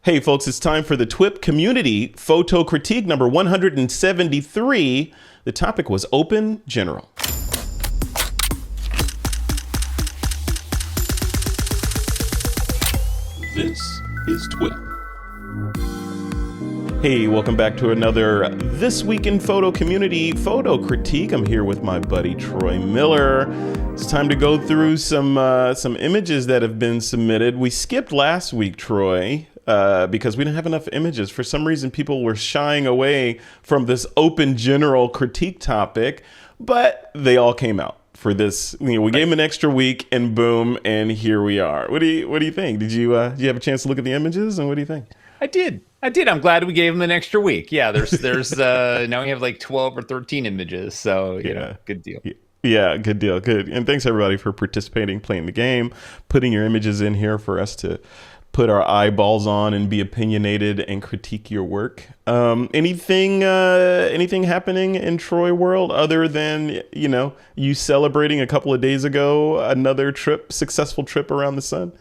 Hey folks, it's time for the TWiP Community Photo Critique number 173. The topic was Open General. This is TWiP. Hey, welcome back to another This Week in Photo Community Photo Critique. I'm here with my buddy Troy Miller. It's time to go through some images that have been submitted. We skipped last week, Troy, because we didn't have enough images. For some reason, people were shying away from this open general critique topic, but they all came out for this. We gave them an extra week, and boom, and here we are. What do you think? Did you have a chance to look at the images, and what do you think? I did. I'm glad we gave them an extra week. Yeah, there's now we have like 12 or 13 images. So you know, good deal. Yeah, good deal. Good. And thanks everybody for participating, playing the game, putting your images in here for us to put our eyeballs on and be opinionated and critique your work. Anything happening in Troy world other than, you celebrating a couple of days ago another successful trip around the sun?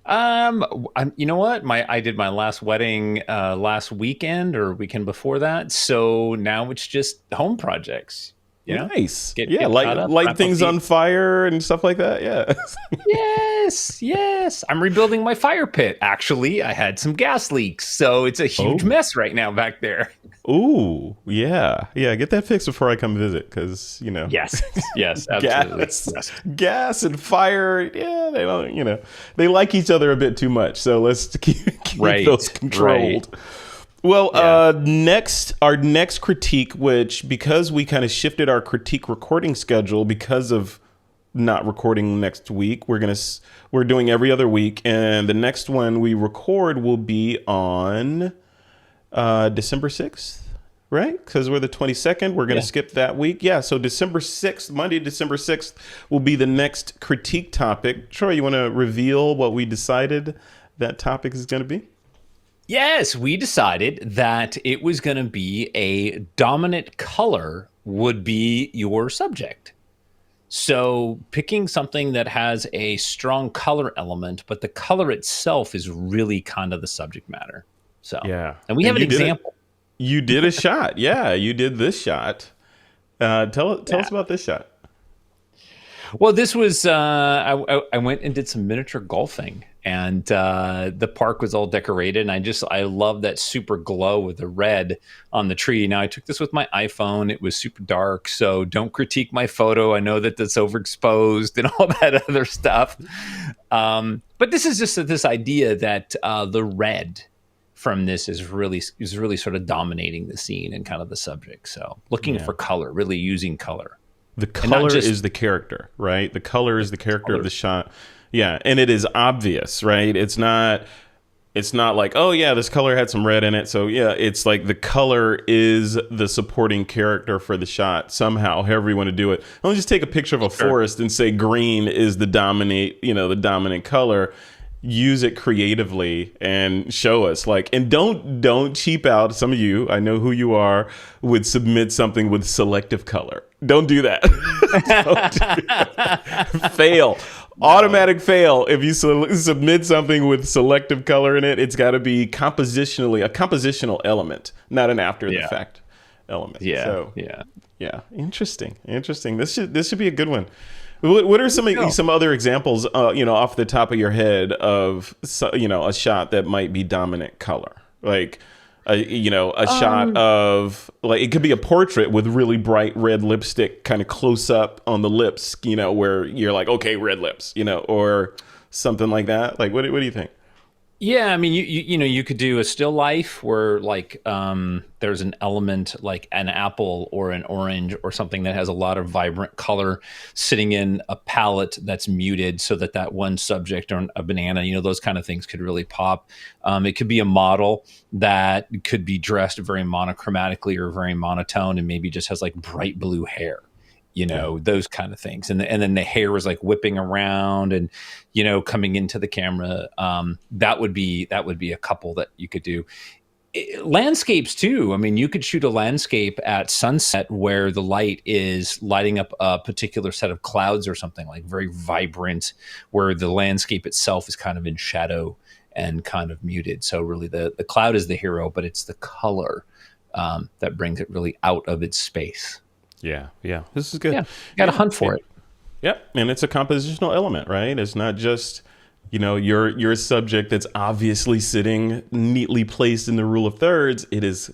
You know what? I did my last wedding last weekend or weekend before that. So now it's just home projects. Nice. Light things on fire and stuff like that. Yeah. Yes. I'm rebuilding my fire pit. Actually, I had some gas leaks, so it's a huge mess right now back there. Ooh, yeah. Get that fixed before I come visit, because Yes, absolutely. Gas and fire. Yeah, they don't. They like each other a bit too much. So let's keep those controlled. Right. Well, our next critique, which, because we kind of shifted our critique recording schedule because of not recording next week, we're doing every other week, and the next one we record will be on December 6th, right? Because we're the 22nd. We're going to skip that week. Yeah, so Monday, December 6th will be the next critique topic. Troy, you want to reveal what we decided that topic is going to be? Yes, we decided that it was going to be a dominant color would be your subject. So picking something that has a strong color element, but the color itself is really kind of the subject matter. So and we have an example. You did a shot. Yeah, you did this shot. Tell us about this shot. Well, this was I went and did some miniature golfing, and the park was all decorated, and I love that super glow with the red on the tree. Now, I took this with my iPhone. It was super dark, so don't critique my photo. I know that that's overexposed and all that other stuff. But this is just this idea that the red from this is really sort of dominating the scene and kind of the subject. So looking for color, really using color. The color is the character, right? The color is the character of the shot. Yeah, and it is obvious, right? It's not like, oh yeah, this color had some red in it. So yeah, it's like the color is the supporting character for the shot somehow, however you want to do it. Don't just take a picture of a forest and say green is the dominant color. Use it creatively and show us, and don't cheap out. Some of you, I know who you are, would submit something with selective color. Don't do that. Fail. Automatic fail. If you submit something with selective color in it, it's got to be a compositional element, not an after the fact element. Yeah. Interesting. This should be a good one. What are some other examples, off the top of your head of, a shot that might be dominant color? Like, a shot of, it could be a portrait with really bright red lipstick kind of close up on the lips, where you're like, okay, red lips, or something like that. Like, what do you think? Yeah, I mean, you could do a still life where there's an element like an apple or an orange or something that has a lot of vibrant color sitting in a palette that's muted, so that one subject, or a banana, those kind of things could really pop. It could be a model that could be dressed very monochromatically or very monotone and maybe just has bright blue hair. Those kind of things. And then the hair was whipping around and, coming into the camera. That would be a couple that you could do. Landscapes too. I mean, you could shoot a landscape at sunset where the light is lighting up a particular set of clouds or something, very vibrant, where the landscape itself is kind of in shadow and kind of muted. So really the cloud is the hero, but it's the color that brings it really out of its space. Yeah. This is good. Yeah, you got to hunt for it. Yep, and it's a compositional element, right? It's not just, your subject that's obviously sitting neatly placed in the rule of thirds. It is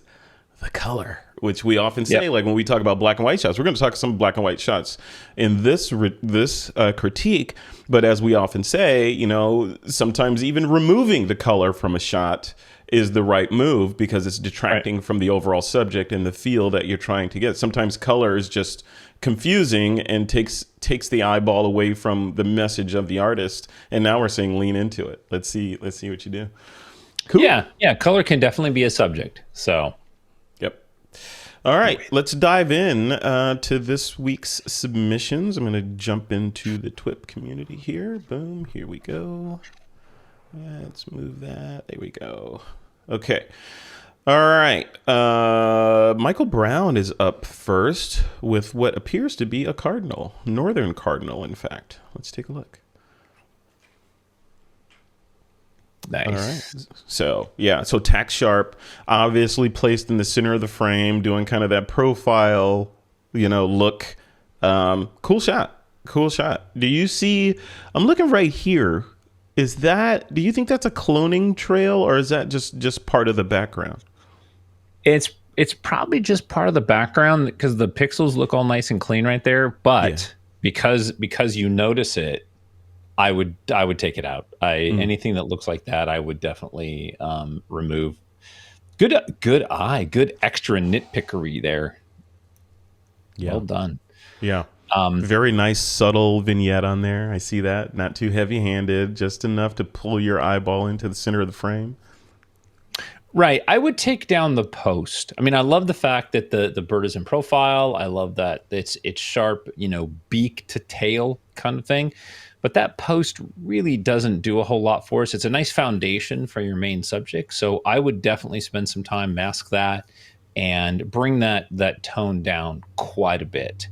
the color, which we often say, like when we talk about black and white shots. We're going to talk some black and white shots in this critique, but as we often say, sometimes even removing the color from a shot is the right move because it's detracting from the overall subject and the feel that you're trying to get. Sometimes color is just confusing and takes the eyeball away from the message of the artist. And now we're saying lean into it. Let's see what you do. Cool. Yeah. Color can definitely be a subject. So. Yep. All right. Let's dive in to this week's submissions. I'm going to jump into the TWiP community here. Boom. Here we go. Let's move that. There we go. Okay. All right. Michael Brown is up first with what appears to be a cardinal, northern cardinal, in fact. Let's take a look. Nice. All right. So tack sharp, obviously placed in the center of the frame, doing kind of that profile, look. Cool shot. Do you see? I'm looking right here. Do you think that's a cloning trail, or is that just part of the background? It's probably just part of the background because the pixels look all nice and clean right there. But because you notice it, I would take it out. Anything that looks like that, I would definitely remove. Good eye, good extra nitpickery there. Yeah. Well done. Yeah. Very nice subtle vignette on there. I see that. Not too heavy-handed, just enough to pull your eyeball into the center of the frame. Right. I would take down the post. I mean, I love the fact that the bird is in profile. I love that it's sharp, beak to tail kind of thing. But that post really doesn't do a whole lot for us. It's a nice foundation for your main subject. So I would definitely spend some time, mask that, and bring that tone down quite a bit.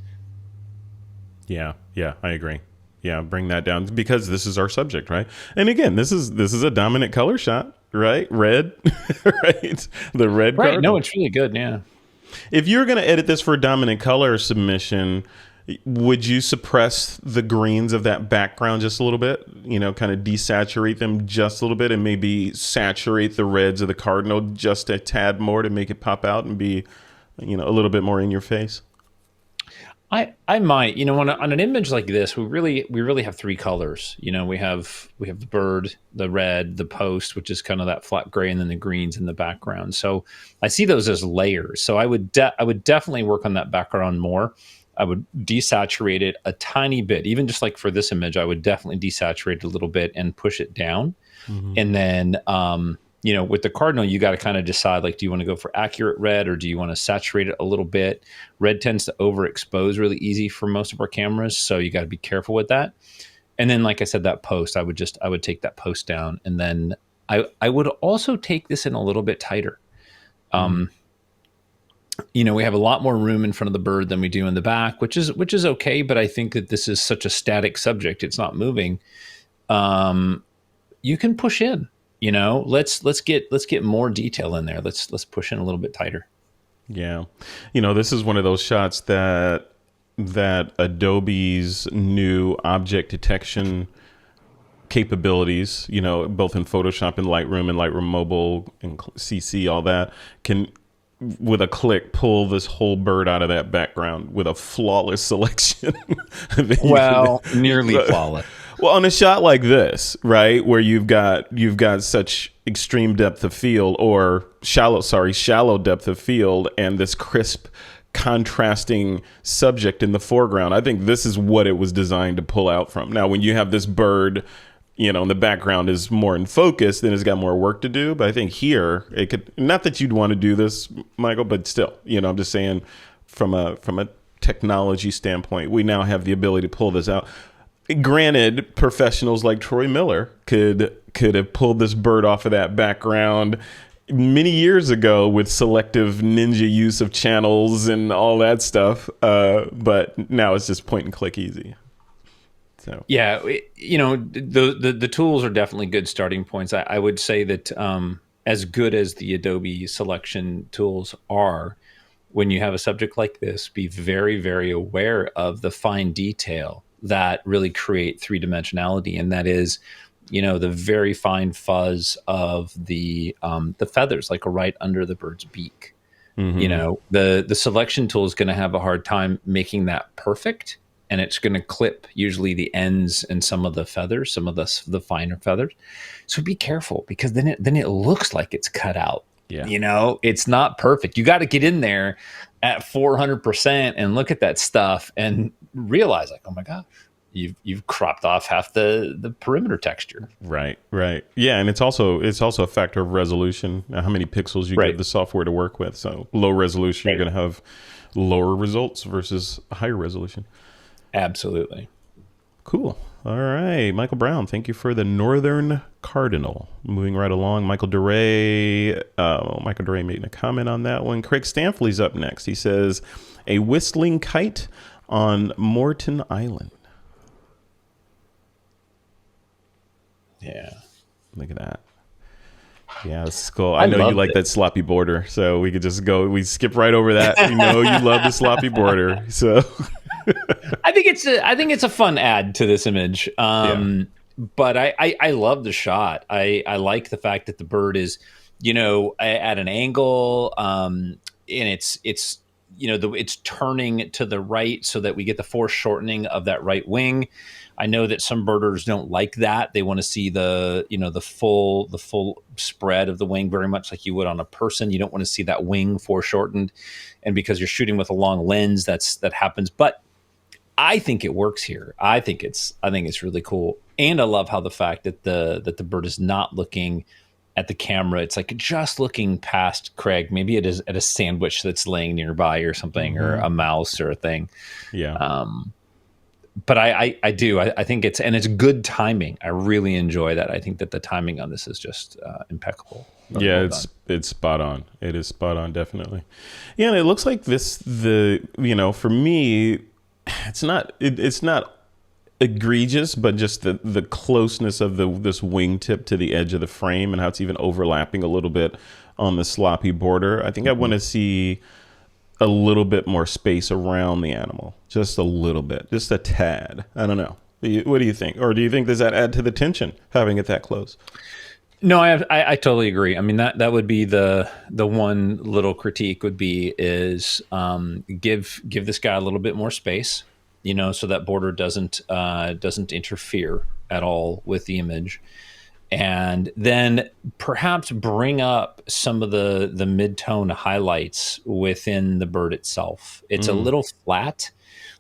Yeah, I agree. Yeah, bring that down because this is our subject, right? And again, this is a dominant color shot, right? Red, right? The red right. card. No, it's really good. Yeah. If you're going to edit this for a dominant color submission, would you suppress the greens of that background just a little bit? Kind of desaturate them just a little bit, and maybe saturate the reds of the cardinal just a tad more to make it pop out and be, a little bit more in your face. I might, on an image like this, we really have three colors. We have the bird, the red, the post, which is kind of that flat gray, and then the greens in the background. So I see those as layers. So I would definitely work on that background more. I would desaturate it a tiny bit, even just like for this image, I would definitely desaturate it a little bit and push it down. Mm-hmm. And then, with the cardinal, you got to kind of decide, like, do you want to go for accurate red or do you want to saturate it a little bit? Red tends to overexpose really easy for most of our cameras, so you got to be careful with that. And then, like I said, that post, I would take that post down, and then I would also take this in a little bit tighter. We have a lot more room in front of the bird than we do in the back, which is okay. But I think that this is such a static subject; it's not moving. You can push in. Let's get more detail in there. Let's push in a little bit tighter. Yeah. This is one of those shots that Adobe's new object detection capabilities, both in Photoshop and Lightroom Mobile and CC, all that, can, with a click, pull this whole bird out of that background with a flawless selection. Nearly flawless. Well, on a shot like this, right, where you've got such extreme depth of field, or shallow depth of field, and this crisp, contrasting subject in the foreground, I think this is what it was designed to pull out from. Now, when you have this bird, and the background is more in focus, then it's got more work to do. But I think here, it could, not that you'd want to do this, Michael, but still, I'm just saying from a technology standpoint, we now have the ability to pull this out. Granted, professionals like Troy Miller could have pulled this bird off of that background many years ago with selective ninja use of channels and all that stuff. But now it's just point and click easy. So yeah, the tools are definitely good starting points. I would say that as good as the Adobe selection tools are, when you have a subject like this, be very, very aware of the fine detail that really create three-dimensionality, and that is, the very fine fuzz of the feathers, like right under the bird's beak. The selection tool is going to have a hard time making that perfect, and it's going to clip usually the ends and some of the feathers, some of the finer feathers. So be careful, because then it looks like it's cut out. Yeah. It's not perfect. You got to get in there at 400% and look at that stuff and realize, like, oh my gosh, you've cropped off half the perimeter texture. Right. Yeah, and it's also a factor of resolution, how many pixels you give the software to work with. So low resolution, you're going to have lower results versus higher resolution. Absolutely. Cool. All right, Michael Brown, thank you for the Northern Cardinal. Moving right along, Michael DeRay made a comment on that one. Craig Stanfley's up next. He says, a whistling kite on Morton Island. Yeah. Look at that. Yeah, this is cool. I know you like that sloppy border, so we could just we skip right over that. You love the sloppy border, so... I think it's a fun add to this image. But I love the shot. I like the fact that the bird is, at an angle, and it's it's turning to the right so that we get the foreshortening of that right wing. I know that some birders don't like that. They want to see the full spread of the wing, very much like you would on a person. You don't want to see that wing foreshortened, and because you're shooting with a long lens, that happens. But I think it works here. I think it's really cool, and I love how the fact that the bird is not looking at the camera. It's like just looking past Craig. Maybe it is at a sandwich that's laying nearby or something, or a mouse or a thing. Yeah. But I think it's good timing. I really enjoy that. I think that the timing on this is just impeccable. Really well done. It's spot on. It is spot on, definitely. Yeah, and it looks like for me, it's not egregious, but just the closeness of this wingtip to the edge of the frame and how it's even overlapping a little bit on the sloppy border. I think I want to see a little bit more space around the animal, just a little bit, just a tad. I don't know. What do you think? Or do you think does that add to the tension having it that close? No, I totally agree. I mean, that would be the one little critique would be is give this guy a little bit more space, so that border doesn't interfere at all with the image, and then perhaps bring up some of the mid-tone highlights within the bird itself. It's a little flat,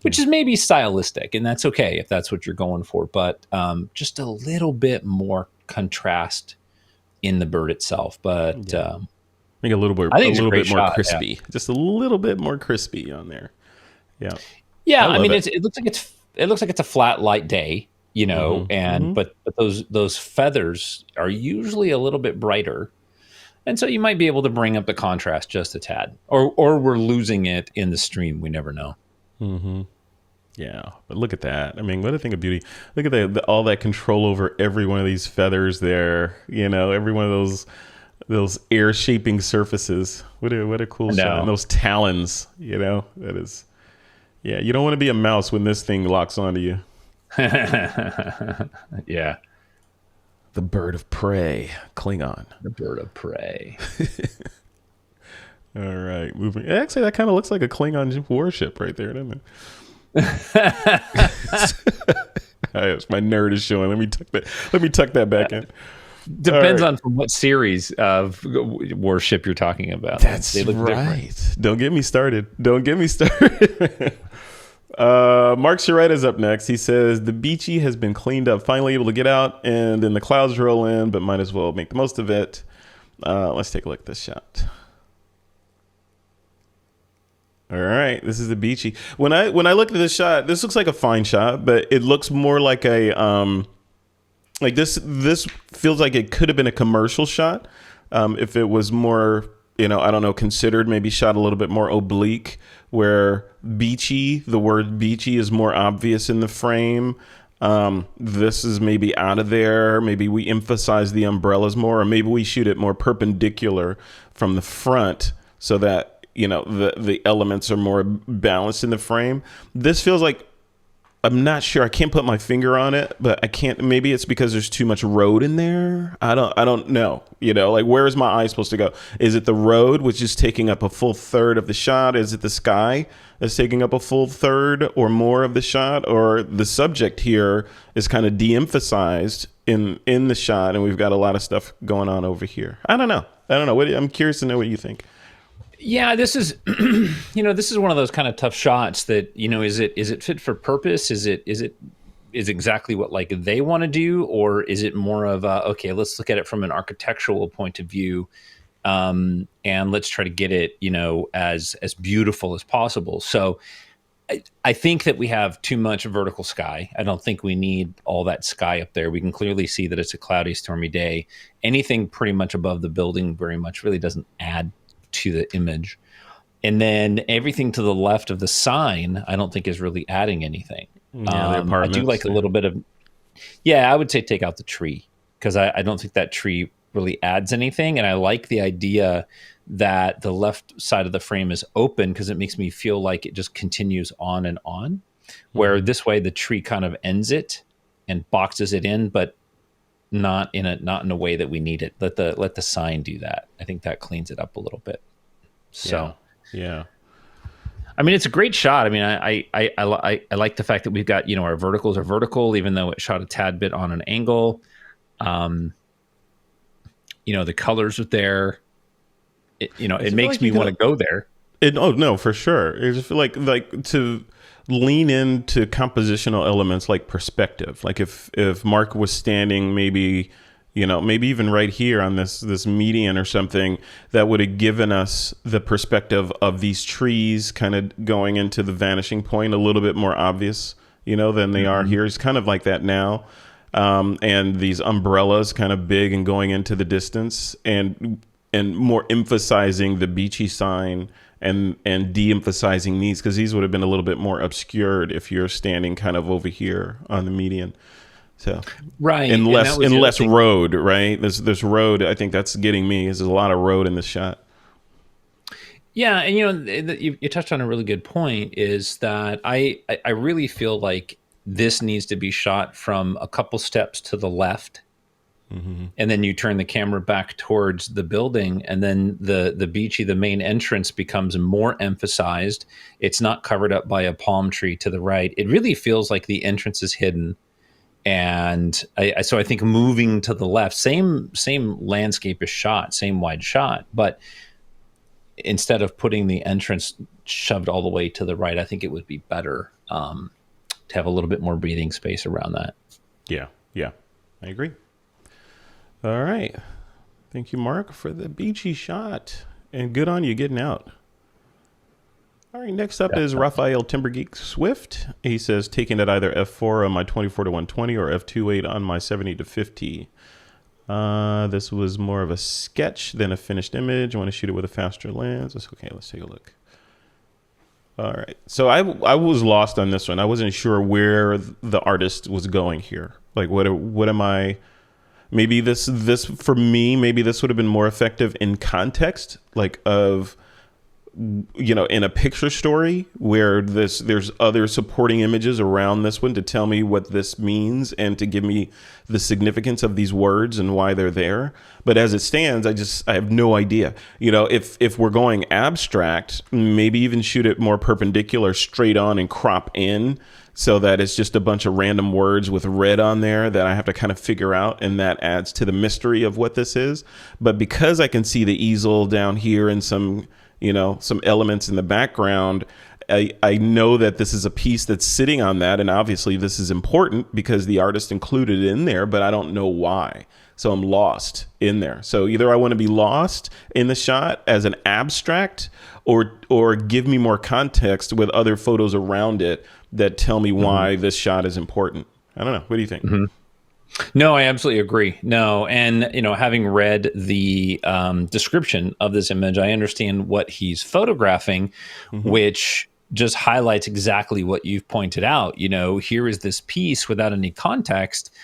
which is maybe stylistic, and that's okay if that's what you're going for. But just a little bit more contrast in the bird itself, but make a little bit more crispy. Yeah. Just a little bit more crispy on there. Yeah. I mean, it looks like it's a flat, light day, but those feathers are usually a little bit brighter, and so you might be able to bring up the contrast just a tad, or we're losing it in the stream. We never know. Mm-hmm. Yeah, but look at that. I mean, what a thing of beauty. Look at all that control over every one of these feathers there. Every one of those air shaping surfaces. What a cool shot. And those talons, that is. Yeah, you don't want to be a mouse when this thing locks onto you. Yeah. The bird of prey, Klingon. The bird of prey. All right, moving. Actually, that kind of looks like a Klingon warship right there, doesn't it? My nerd is showing. Let me tuck that back in. Depends on from what series of warship you're talking about. They look right. Different. Don't get me started. Mark Ciarrette is up next. He says the Beachy has been cleaned up, finally able to get out, and then the clouds roll in, but might as well make the most of it. Let's take a look at this shot. All right, this is the Beachy. When I look at this shot, this looks like a fine shot, but it looks more like a like this feels like it could have been a commercial shot if it was more, I don't know, considered, maybe shot a little bit more oblique, where beachy, the word beachy is more obvious in the frame. This is maybe out of there. Maybe we emphasize the umbrellas more, or maybe we shoot it more perpendicular from the front so that, you know, the elements are more balanced in the frame. This feels like, I'm not sure. I can't put my finger on it, but I can't. Maybe it's because there's too much road in there. I don't know. You know, like, where is my eye supposed to go? Is it the road, which is taking up a full third of the shot? Is it the sky that's taking up a full third or more of the shot? Or the subject here is kind of de-emphasized in the shot, and we've got a lot of stuff going on over here. I don't know. I'm curious to know what you think. Yeah, this is, this is one of those kind of tough shots that, is it fit for purpose? Is exactly what like they want to do, or is it more of okay, let's look at it from an architectural point of view, and let's try to get it, as beautiful as possible. So I think that we have too much vertical sky. I don't think we need all that sky up there. We can clearly see that it's a cloudy, stormy day. Anything pretty much above the building very much really doesn't add to the image. And then everything to the left of the sign, I don't think is really adding anything. Yeah, I do like a little bit of, I would say take out the tree, because I don't think that tree really adds anything. And I like the idea that the left side of the frame is open, because it makes me feel like it just continues on and on, where this way the tree kind of ends it and boxes it in, but not in a way that we need it. Let the sign do that. I think that cleans it up a little bit. So yeah. I mean, it's a great shot. I mean, I like the fact that we've got, our verticals are vertical, even though it shot a tad bit on an angle. The colors are there. It makes me want to go there. Oh no, for sure. I just feel like to lean into compositional elements like perspective. Like if Mark was standing maybe even right here on this median or something, that would have given us the perspective of these trees kind of going into the vanishing point a little bit more obvious, than they are here. It's kind of like that now. And these umbrellas kind of big and going into the distance, and more emphasizing the beachy sign and de-emphasizing these, because these would have been a little bit more obscured if you're standing kind of over here on the median. So right, and less road, right? This road, I think that's getting me. There's a lot of road in this shot. Yeah, and you touched on a really good point. Is that I really feel like this needs to be shot from a couple steps to the left. Mm-hmm. And then you turn the camera back towards the building, and then the beachy, the main entrance, becomes more emphasized. It's not covered up by a palm tree to the right. It really feels like the entrance is hidden. And so I think moving to the left, same landscape is shot, same wide shot, but instead of putting the entrance shoved all the way to the right, I think it would be better to have a little bit more breathing space around that. Yeah, I agree. All right. Thank you, Mark, for the beachy shot. And good on you getting out. All right, next up is Raphael Timbergeek Swift. He says, taking at either f4 on my 24-120 or f2.8 on my 70-50. This was more of a sketch than a finished image. I want to shoot it with a faster lens. That's okay. Let's take a look. All right. So I was lost on this one. I wasn't sure where the artist was going here. Like, what am I... Maybe this for me, maybe this would have been more effective in context, like of, in a picture story where there's other supporting images around this one to tell me what this means and to give me the significance of these words and why they're there. But as it stands, I have no idea. If we're going abstract, maybe even shoot it more perpendicular, straight on, and crop in, so that it's just a bunch of random words with red on there that I have to kind of figure out, and that adds to the mystery of what this is. But because I can see the easel down here and some elements in the background, I know that this is a piece that's sitting on that, and obviously this is important because the artist included it in there, but I don't know why. So I'm lost in there. So either I want to be lost in the shot as an abstract, or give me more context with other photos around it that tell me why this shot is important. I don't know. What do you think? Mm-hmm. No, I absolutely agree. No. And, having read the description of this image, I understand what he's photographing, which just highlights exactly what you've pointed out. Here is this piece without any context,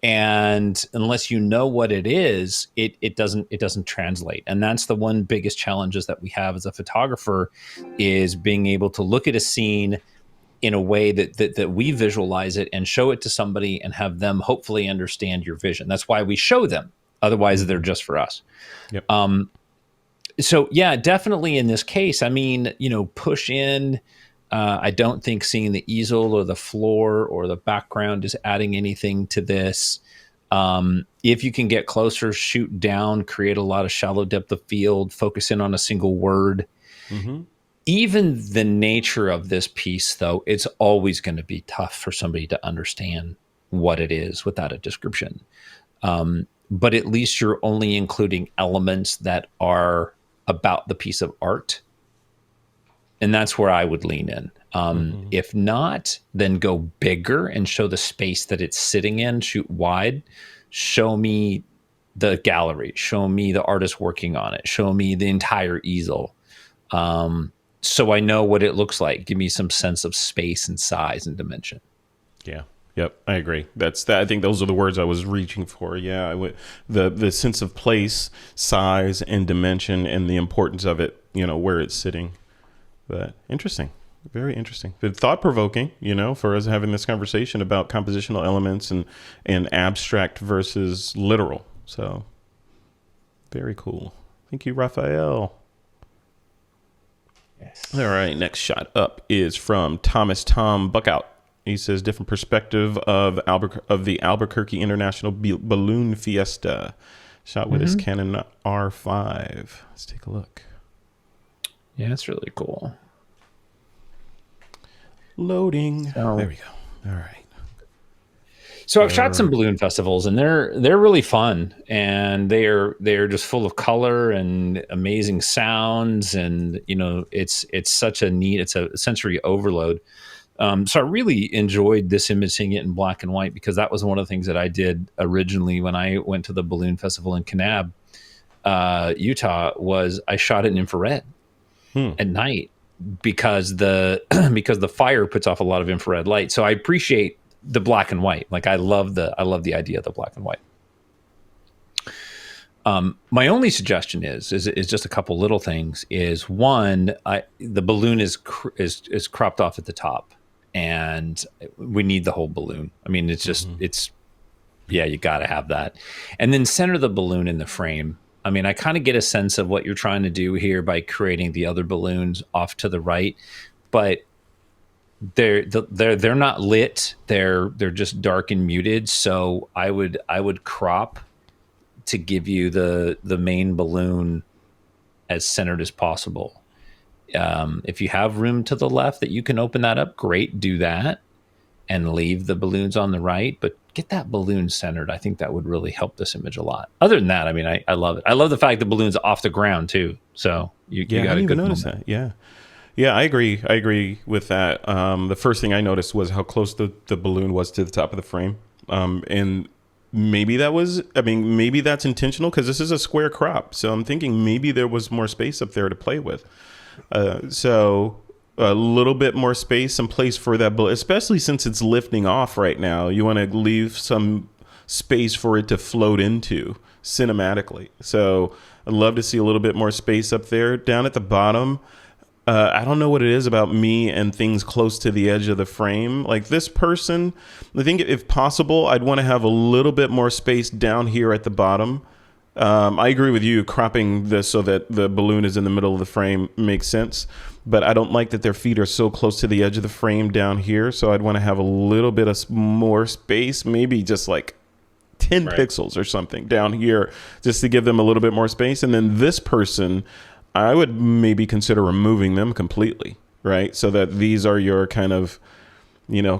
and unless you know what it is, it doesn't translate. And that's the one biggest challenges that we have as a photographer, is being able to look at a scene in a way that we visualize it and show it to somebody and have them hopefully understand your vision. That's why we show them. Otherwise, they're just for us. Yep. So yeah, definitely in this case, push in. I don't think seeing the easel or the floor or the background is adding anything to this. If you can get closer, shoot down, create a lot of shallow depth of field, focus in on a single word. Mm-hmm. Even the nature of this piece, though, it's always going to be tough for somebody to understand what it is without a description. But at least you're only including elements that are about the piece of art. And that's where I would lean in. If not, then go bigger and show the space that it's sitting in, shoot wide, show me the gallery, show me the artist working on it, show me the entire easel. So I know what it looks like. Give me some sense of space and size and dimension. Yeah. Yep, I agree. I think those are the words I was reaching for. Yeah, the sense of place, size, and dimension, and the importance of it. Where it's sitting. But interesting, very interesting. But thought-provoking. For us having this conversation about compositional elements and abstract versus literal. So very cool. Thank you, Raphael. Yes. All right, next shot up is from Thomas Tom Buckhout. He says, different perspective of the Albuquerque International Balloon Fiesta, shot with his Canon R5. Let's take a look. Yeah, it's really cool. Loading. There we go. All right. So I've shot some balloon festivals, and they're really fun, and they're just full of color and amazing sounds, and it's such a neat, it's a sensory overload. So I really enjoyed this image, seeing it in black and white, because that was one of the things that I did originally when I went to the balloon festival in Kanab, Utah. Was I shot it in infrared at night, because the fire puts off a lot of infrared light. So I appreciate the black and white. Like I love the idea of the black and white. My only suggestion is just a couple little things. Is one, the balloon is cropped off at the top, and we need the whole balloon. I mean, it's just you got to have that, and then center the balloon in the frame. I mean, I kind of get a sense of what you're trying to do here by creating the other balloons off to the right, but they're not lit. They're just dark and muted. So I would crop to give you the main balloon as centered as possible. If you have room to the left that you can open that up, great, do that and leave the balloons on the right, but get that balloon centered. I think that would really help this image a lot. Other than that, I mean, I love it. I love the fact the balloon's off the ground too. So you got a good notice that. Yeah, I agree. I agree with that. The first thing I noticed was how close the balloon was to the top of the frame. And maybe maybe that's intentional, because this is a square crop. So I'm thinking maybe there was more space up there to play with. So a little bit more space and place for that balloon, especially since it's lifting off right now. You want to leave some space for it to float into cinematically. So I'd love to see a little bit more space up there. Down at the bottom, I don't know what it is about me and things close to the edge of the frame. Like this person, I think if possible, I'd want to have a little bit more space down here at the bottom. I agree with you. Cropping this so that the balloon is in the middle of the frame makes sense. But I don't like that their feet are so close to the edge of the frame down here. So I'd want to have a little bit of more space, maybe just like 10 pixels or something down here, just to give them a little bit more space. And then this person, I would maybe consider removing them completely, right? So that these are your kind of,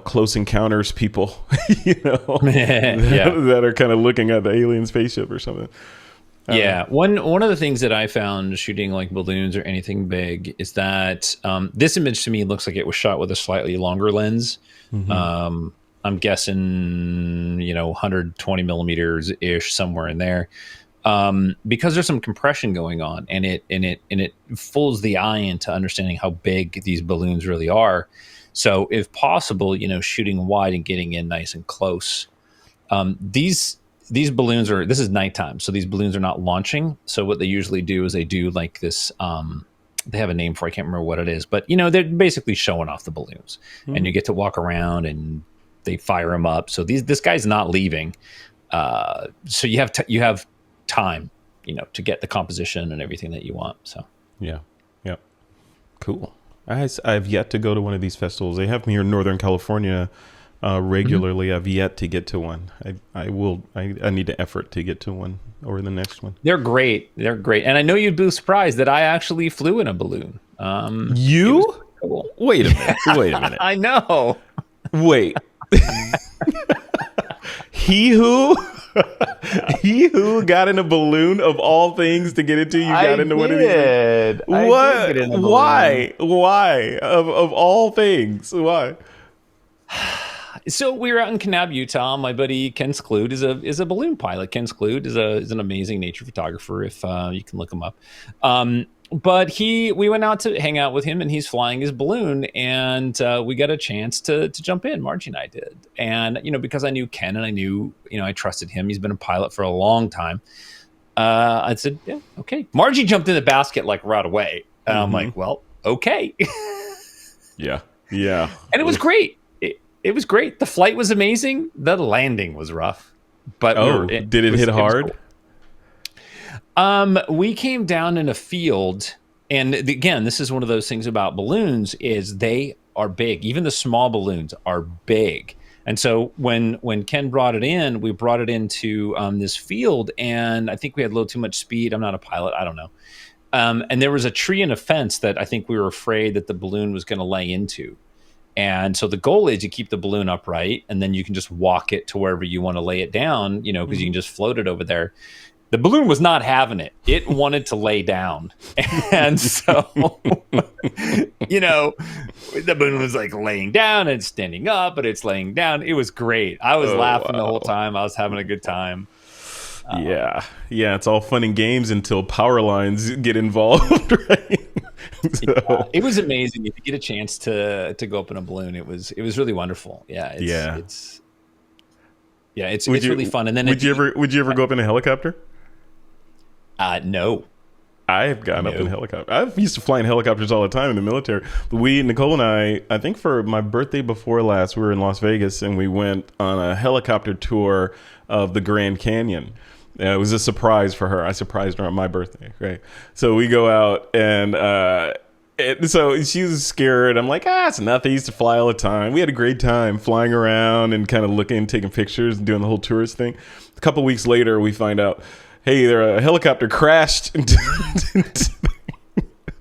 close encounters people, that are kind of looking at the alien spaceship or something. Yeah. One of the things that I found shooting like balloons or anything big is that this image to me looks like it was shot with a slightly longer lens. I'm guessing, 120 millimeters ish, somewhere in there. because there's some compression going on, and it fools the eye into understanding how big these balloons really are. So if possible, shooting wide and getting in nice and close. These balloons this is nighttime, so these balloons are not launching. So what they usually do is they do like this, they have a name for it, I can't remember what it is, but they're basically showing off the balloons, and you get to walk around and they fire them up. So this guy's not leaving. So you have time, to get the composition and everything that you want. So yeah. Cool. I've yet to go to one of these festivals. They have them here in Northern California regularly. Mm-hmm. I've yet to get to one. I need to effort to get to one or the next one. They're great. And I know you'd be surprised that I actually flew in a balloon. You? Cool. Wait a minute. I know. Wait. He who got in a balloon of all things to get into, you got into one of these. What? Why? Of all things, why? So we were out in Kanab, Utah. My buddy Ken Skloot is a balloon pilot. Ken Skloot is an amazing nature photographer. If you can look him up. But we went out to hang out with him, and he's flying his balloon, and we got a chance to jump in. Margie and I did, and because I knew Ken and I knew I trusted him. He's been a pilot for a long time. I said, yeah, okay. Margie jumped in the basket like right away, and I'm like, well, okay. Yeah, and it was great. It was great. The flight was amazing. The landing was rough, but did it hit hard? We came down in a field, and again, this is one of those things about balloons is they are big. Even the small balloons are big. And so when Ken brought it in, we brought it into this field, and I think we had a little too much speed. I'm not a pilot. I don't know. And there was a tree and a fence that I think we were afraid that the balloon was going to lay into. And so the goal is you keep the balloon upright, and then you can just walk it to wherever you want to lay it down, because you can just float it over there. The balloon was not having it. It wanted to lay down. And so, the balloon was like laying down and standing up, but it's laying down. It was great. I was laughing the whole time. I was having a good time. Yeah. It's all fun and games until power lines get involved, right? Yeah, it was amazing. If you get a chance to go up in a balloon, it was really wonderful. It's really fun. And then would you ever go up in a helicopter? No. I've gone up in a helicopter. I've used to fly in helicopters all the time in the military. Nicole and I think for my birthday before last, we were in Las Vegas, and we went on a helicopter tour of the Grand Canyon. It was a surprise for her. I surprised her on my birthday, right? So we go out, and so she was scared. I'm like, it's nothing. I used to fly all the time. We had a great time flying around and kind of looking, taking pictures, and doing the whole tourist thing. A couple weeks later, we find out, hey, a helicopter crashed into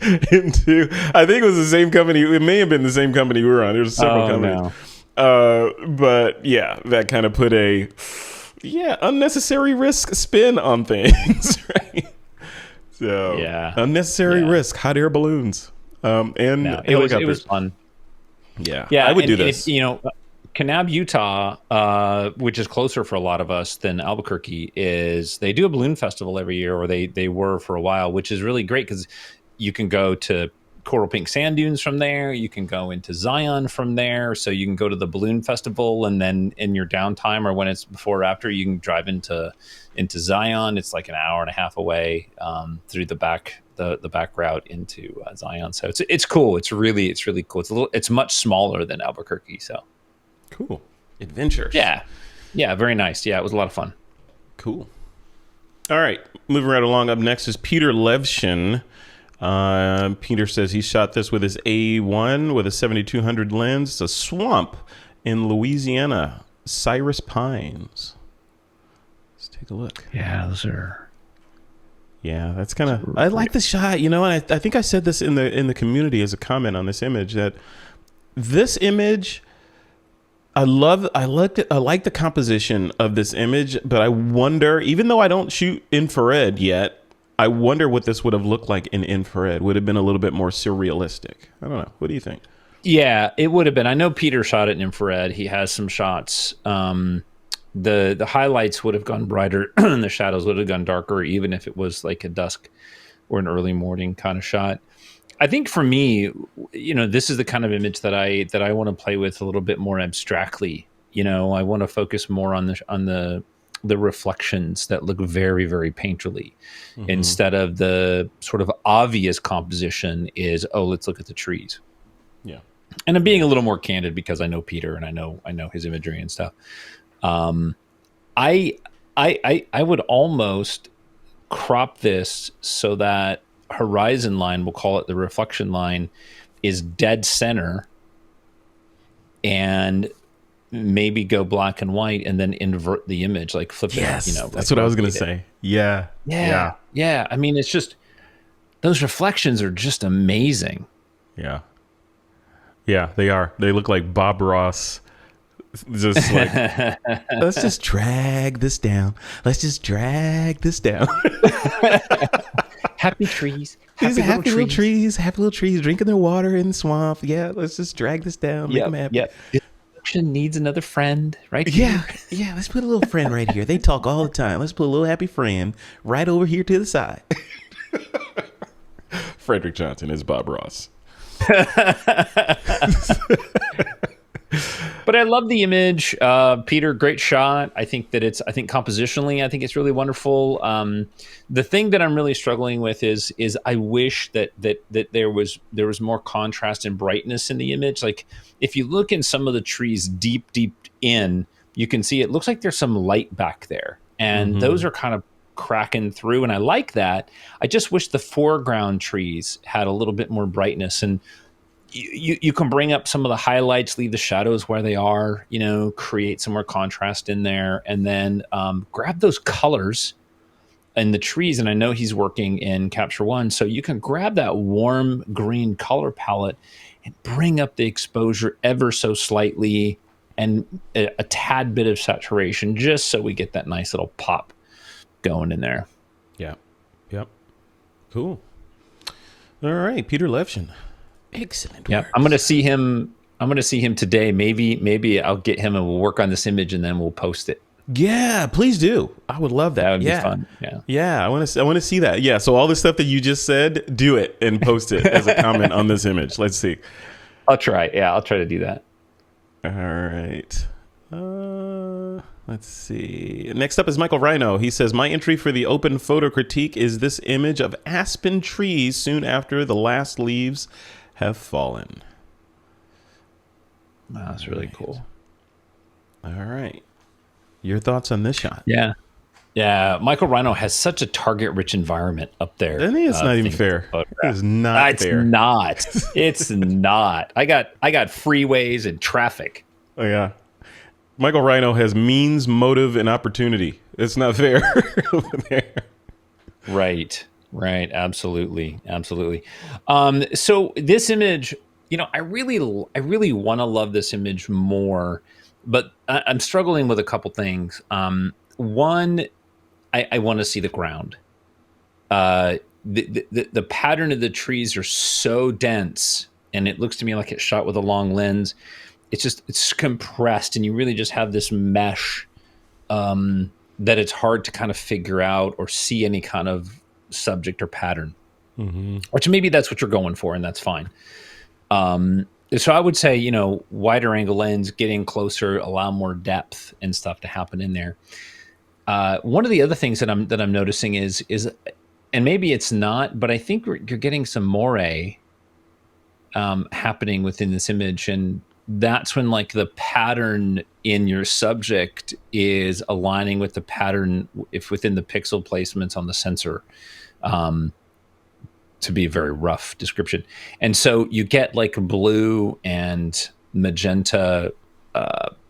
I think it was the same company. It may have been the same company we were on. There's several companies. No. But yeah, that kind of put unnecessary risk spin on things, right? So unnecessary risk, hot air balloons, and helicopters. It was fun. Yeah, I would do this. Kanab, Utah, which is closer for a lot of us than Albuquerque, they do a balloon festival every year, or they were for a while, which is really great because you can go to Coral Pink Sand Dunes from there. You can go into Zion from there. So you can go to the balloon festival, and then in your downtime or when it's before or after, you can drive into Zion. It's like an hour and a half away through the back route into Zion. So it's cool. It's really cool. It's much smaller than Albuquerque. So cool. Adventures. Yeah. Very nice. Yeah, it was a lot of fun. Cool. All right, moving right along. Up next is Peter Levschen. Peter says he shot this with his A1 with a 7200 lens. It's a swamp in Louisiana, Cyrus Pines. Let's take a look. Yeah, those are. Yeah, that's kind of. I like the shot, and I think I said this in the community as a comment on this image, that this image, I like the composition of this image, but I wonder, even though I don't shoot infrared yet, I wonder what this would have looked like in infrared. Would have been a little bit more surrealistic. I don't know. What do you think? Yeah, it would have been. I know Peter shot it in infrared. He has some shots the highlights would have gone brighter and the shadows would have gone darker, even if it was like a dusk or an early morning kind of shot. I think for me, this is the kind of image that I want to play with a little bit more abstractly. I want to focus more on the reflections that look very, very painterly, instead of the sort of obvious composition is, oh, let's look at the trees. Yeah. And I'm being a little more candid because I know Peter and I know his imagery and stuff. I would almost crop this so that horizon line, we'll call it the reflection line, is dead center, and maybe go black and white and then invert the image, like flip it. That's what I was going to say. Yeah. I mean, it's just, those reflections are just amazing. Yeah, they are. They look like Bob Ross. Just like, let's just drag this down. Let's just drag this down. Happy trees. Happy little trees drinking their water in the swamp. Yeah, let's just drag this down. Make them happy. Yeah. Needs another friend right here. Yeah, let's put a little friend right here. They talk all the time. Let's put a little happy friend right over here to the side. Frederick Johnson is Bob Ross. But I love the image. Peter, great shot. I think compositionally, I think it's really wonderful. The thing that I'm really struggling with is I wish that there was more contrast and brightness in the image. Like, if you look in some of the trees deep in, you can see it looks like there's some light back there, and those are kind of cracking through, and I like that. I just wish the foreground trees had a little bit more brightness, and you can bring up some of the highlights, leave the shadows where they are, create some more contrast in there, and then grab those colors in the trees. And I know he's working in Capture One, so you can grab that warm green color palette and bring up the exposure ever so slightly and a tad bit of saturation, just so we get that nice little pop going in there. Yeah. Yep. Cool. All right, Peter Levschen. Excellent work. Yeah, I'm going to see him today. Maybe I'll get him and we'll work on this image and then we'll post it. Yeah, please do. I would love that. That would be fun. Yeah. I want to see that. Yeah. So all the stuff that you just said, do it and post it as a comment on this image. Let's see. I'll try. Yeah, I'll try to do that. All right. Let's see. Next up is Michael Rhino. He says, my entry for the open photo critique is this image of aspen trees soon after the last leaves have fallen. Wow, that's really cool. All right. Your thoughts on this shot? Yeah. Michael Rhino has such a target-rich environment up there. I think it's not even fair. It's not fair. It's not. I got freeways and traffic. Oh, yeah. Michael Rhino has means, motive, and opportunity. It's not fair over there. Right. Absolutely. So this image, I really want to love this image more, but I'm struggling with a couple things. One, I want to see the ground. The pattern of the trees are so dense, and it looks to me like it's shot with a long lens. It's compressed, and you really just have this mesh that it's hard to kind of figure out or see any kind of subject or pattern, which maybe that's what you're going for, and that's fine. So I would say, wider angle lens, getting closer, allow more depth and stuff to happen in there. One of the other things that I'm noticing is, and maybe it's not, but I think you're getting some moire happening within this image, and that's when like the pattern in your subject is aligning with the pattern if within the pixel placements on the sensor, to be a very rough description. And so you get like blue and magenta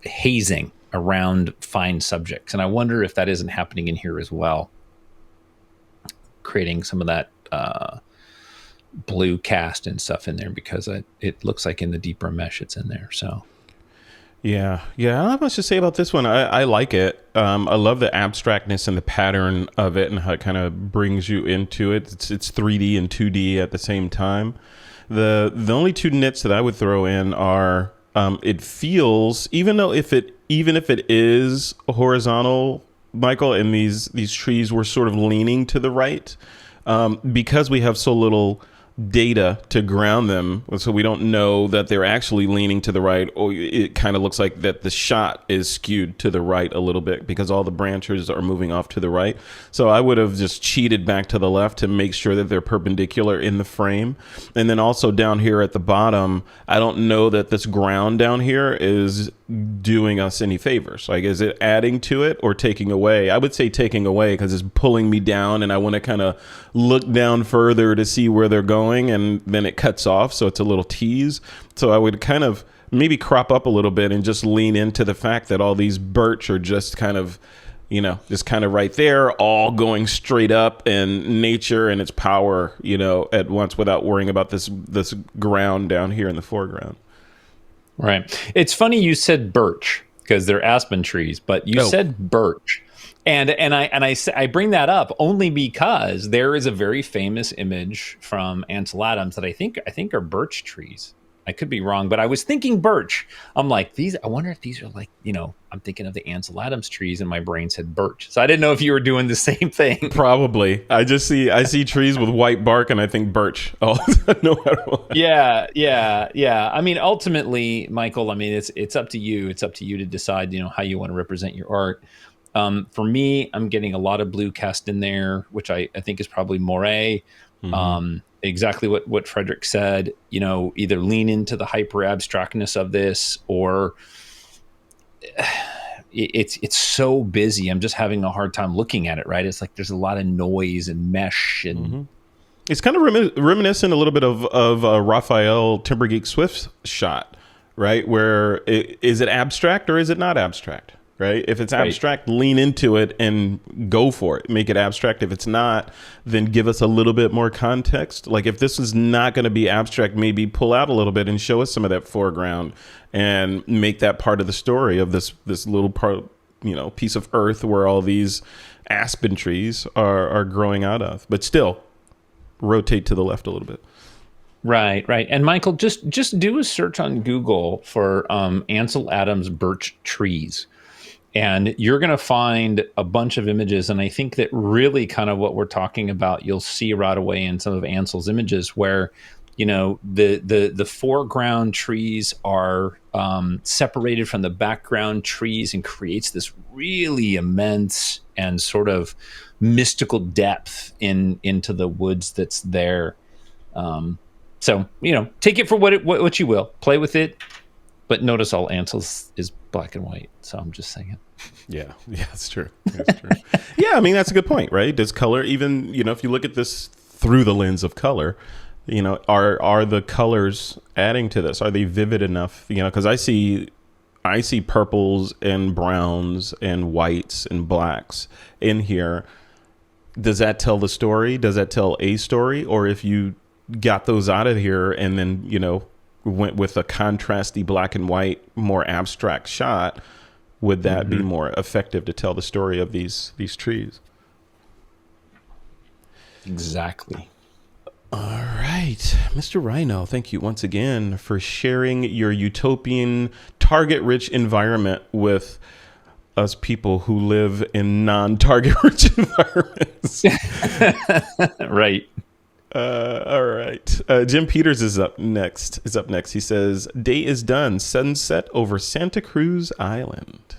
hazing around fine subjects. And I wonder if that isn't happening in here as well, creating some of that blue cast and stuff in there, because it looks like in the deeper mesh it's in there. So yeah, I don't have much to say about this one. I like it. I love the abstractness and the pattern of it and how it kind of brings you into it. It's 3D and 2D at the same time. The only two nits that I would throw in are it feels, even though if it even if it is horizontal, Michael, and these trees were sort of leaning to the right, because we have so little data to ground them, so we don't know that they're actually leaning to the right, or it kind of looks like that the shot is skewed to the right a little bit because all the branches are moving off to the right. So I would have just cheated back to the left to make sure that they're perpendicular in the frame. And then also down here at the bottom, I don't know that this ground down here is doing us any favors. Like, is it adding to it or taking away? I would say taking away, because it's pulling me down and I want to kind of look down further to see where they're going, and then it cuts off, so it's a little tease. So I would kind of maybe crop up a little bit and just lean into the fact that all these birch are just kind of, just kind of right there, all going straight up, and nature and its power, at once, without worrying about this ground down here in the foreground. Right. It's funny you said birch, because they're aspen trees, but you said birch. And I bring that up only because there is a very famous image from Ansel Adams that I think are birch trees. I could be wrong, but I was thinking birch. I'm like, I wonder if these are like, I'm thinking of the Ansel Adams trees, and my brain said birch. So I didn't know if you were doing the same thing. Probably. I see trees with white bark, and I think birch. Oh, no. Yeah. I mean, ultimately, Michael, it's up to you. It's up to you to decide, how you want to represent your art. For me, I'm getting a lot of blue cast in there, which I think is probably moire. Mm-hmm. Exactly what Frederick said, either lean into the hyper abstractness of this, or it's so busy. I'm just having a hard time looking at it, right? It's like there's a lot of noise and mesh, and mm-hmm. It's kind of reminiscent a little bit of Raphael Timbergeek Swift's shot, right? Where is it abstract or is it not abstract? Right? If it's abstract, lean into it and go for it. Make it abstract. If it's not, then give us a little bit more context. Like, if this is not going to be abstract, maybe pull out a little bit and show us some of that foreground and make that part of the story of this little part, piece of earth where all these aspen trees are growing out of. But still, rotate to the left a little bit. Right. And Michael, just do a search on Google for Ansel Adams birch trees. And you're going to find a bunch of images. And I think that really kind of what we're talking about, you'll see right away in some of Ansel's images where, the foreground trees are separated from the background trees, and creates this really immense and sort of mystical depth into the woods that's there. So, take it for what you will. Play with it. But notice all Ansel's is black and white. So I'm just saying it. Yeah, that's true. Yeah, that's a good point, right? Does color, even, if you look at this through the lens of color, are the colors adding to this? Are they vivid enough? Because I see purples and browns and whites and blacks in here. Does that tell the story? Does that tell a story? Or if you got those out of here and then, went with a contrasty black and white, more abstract shot, would that mm-hmm. be more effective to tell the story of these trees? Exactly. All right, Mr. Rhino, thank you once again for sharing your utopian, target-rich environment with us people who live in non-target-rich environments. Right. All right. Jim Peters is up next. He says, "Day is done. Sunset over Santa Cruz Island."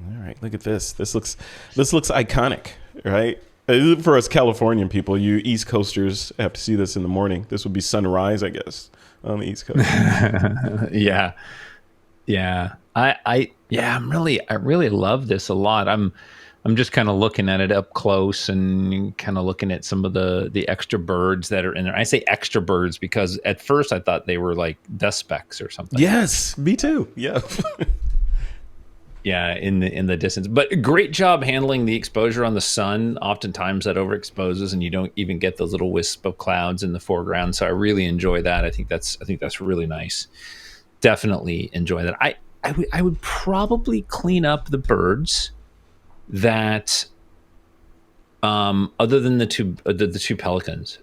All right. Look at this. This looks iconic, right? For us Californian people, you East Coasters have to see this in the morning. This would be sunrise, I guess, on the East Coast. Yeah. I really love this a lot. I'm just kind of looking at it up close and kind of looking at some of the extra birds that are in there. I say extra birds because at first I thought they were like dust specks or something. Yes, me too. Yeah. Yeah, in the distance. But great job handling the exposure on the sun. Oftentimes that overexposes and you don't even get those little wisp of clouds in the foreground. So I really enjoy that. I think that's really nice. Definitely enjoy that. I would probably clean up the birds that other than the two pelicans.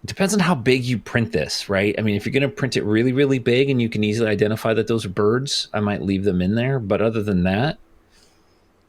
depends on how big you print this, right? I mean, if you're going to print it really, really big and you can easily identify that those are birds, I might leave them in there. But other than that,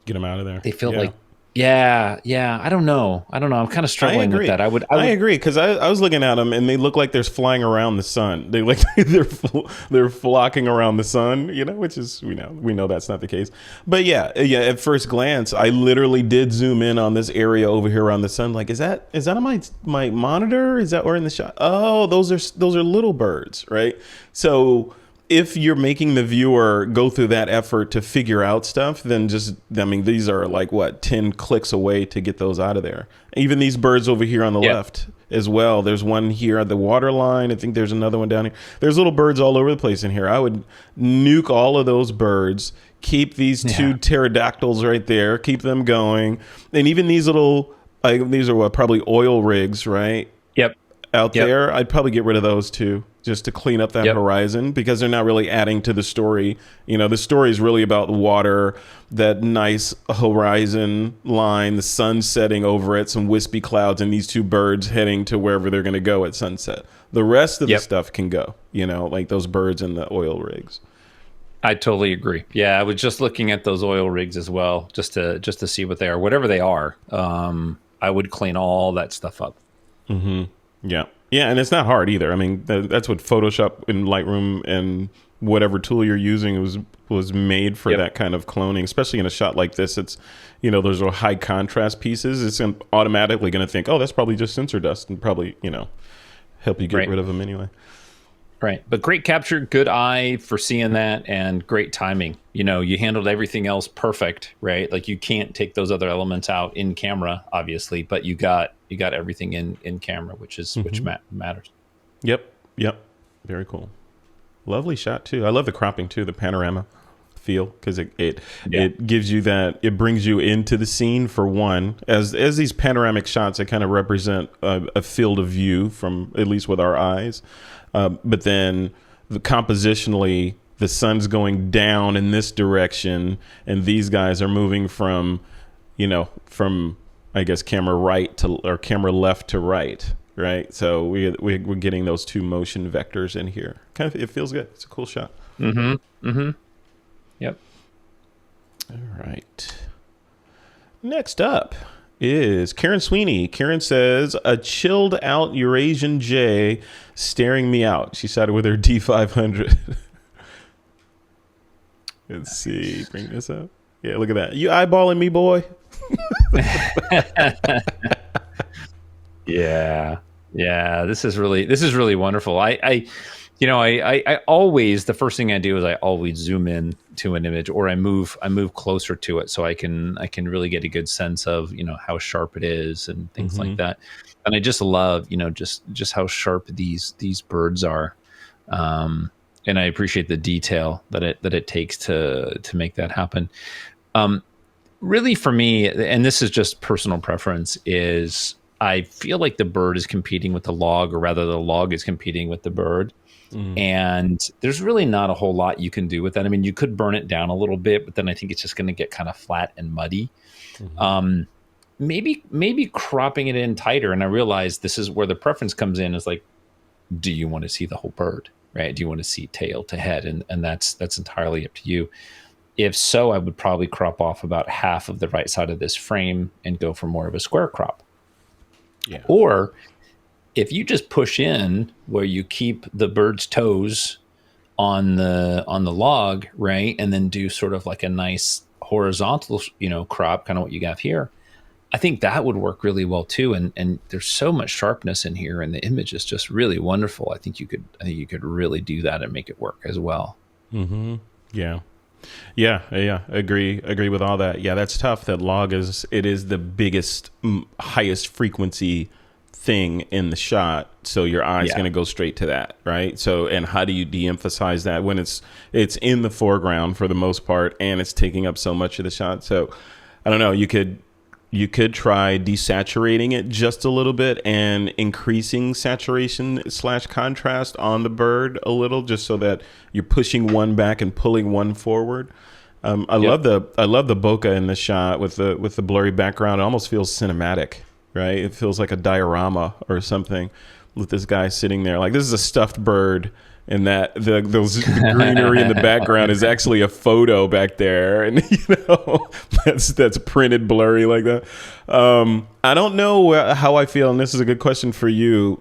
get them out of there. They feel like, yeah. I don't know. I'm kind of struggling with that. I agree, because I was looking at them and they look like they're flying around the sun. They like they're flocking around the sun, which is we know that's not the case. But yeah. At first glance, I literally did zoom in on this area over here around the sun. Like, is that on my monitor? Is that or in the shot? Oh, those are little birds, right? So if you're making the viewer go through that effort to figure out stuff, then these are like 10 clicks away to get those out of there. Even these birds over here on the left as well. There's one here at the water line. I think there's another one down here. There's little birds all over the place in here. I would nuke all of those birds, keep these two pterodactyls right there, keep them going. And even these little, these are probably oil rigs, right? Yep. Out there, I'd probably get rid of those too, just to clean up that horizon, because they're not really adding to the story. The story is really about the water, that nice horizon line, the sun setting over it, some wispy clouds, and these two birds heading to wherever they're going to go at sunset. The rest of the stuff can go, like those birds and the oil rigs. I totally agree. Yeah, I was just looking at those oil rigs as well, just to see what they are, whatever they are. I would clean all that stuff up. Mm-hmm. Yeah, and it's not hard either. I mean, that's what Photoshop and Lightroom and whatever tool you're using was made for, that kind of cloning, especially in a shot like this. It's, those are high contrast pieces. It's automatically going to think, oh, that's probably just sensor dust, and probably, help you get rid of them anyway. Right. But great capture, good eye for seeing that, and great timing. You handled everything else perfect, right? Like, you can't take those other elements out in camera, obviously, but you got everything in camera, which matters. Yep. Very cool. Lovely shot too. I love the cropping too, the panorama feel, because it gives you that, it brings you into the scene for one. As these panoramic shots, they kind of represent a field of view from, at least with our eyes. But then compositionally, the sun's going down in this direction, and these guys are moving from I guess camera right to, or camera left to right. So we're getting those two motion vectors in here. Kind of, it feels good. It's a cool shot. Yep. All right. Next up is Karen Sweeney. Karen says, a chilled out Eurasian jay staring me out. She shot it with her D500. Let's see. Bring this up. Yeah, look at that. You eyeballing me, boy? Yeah. This is really wonderful. I always, the first thing I do is I always zoom in to an image, or I move closer to it, so I can really get a good sense of, how sharp it is and things like that. And I just love, just how sharp these birds are. And I appreciate the detail that it takes to make that happen. Really, for me, and this is just personal preference, is I feel like the bird is competing with the log, or rather the log is competing with the bird. And there's really not a whole lot you can do with that. I mean, you could burn it down a little bit, but then I think it's just going to get kind of flat and muddy. Maybe cropping it in tighter. And I realize this is where the preference comes in, is like, do you want to see the whole bird, right? Do you want to see tail to head? And that's entirely up to you. If so, I would probably crop off about half of the right side of this frame and go for more of a square crop. Yeah. Or if you just push in where you keep the bird's toes on the log, right, and then do sort of like a nice horizontal, crop, kind of what you got here, I think that would work really well too. And there's so much sharpness in here, and the image is just really wonderful. I think you could really do that and make it work as well. Yeah. Agree with all that. Yeah, that's tough. That log is the biggest, highest frequency thing in the shot, so your eye's going to go straight to that, right? So, and how do you de-emphasize that when it's in the foreground for the most part, and it's taking up so much of the shot? So, I don't know. You could try desaturating it just a little bit and increasing saturation / contrast on the bird a little, just so that you're pushing one back and pulling one forward. I love the bokeh in the shot with the blurry background. It almost feels cinematic, right? It feels like a diorama or something. with this guy sitting there. Like, this is a stuffed bird, and that the greenery in the background is actually a photo back there, and that's printed blurry like that. I don't know how I feel, and this is a good question for you.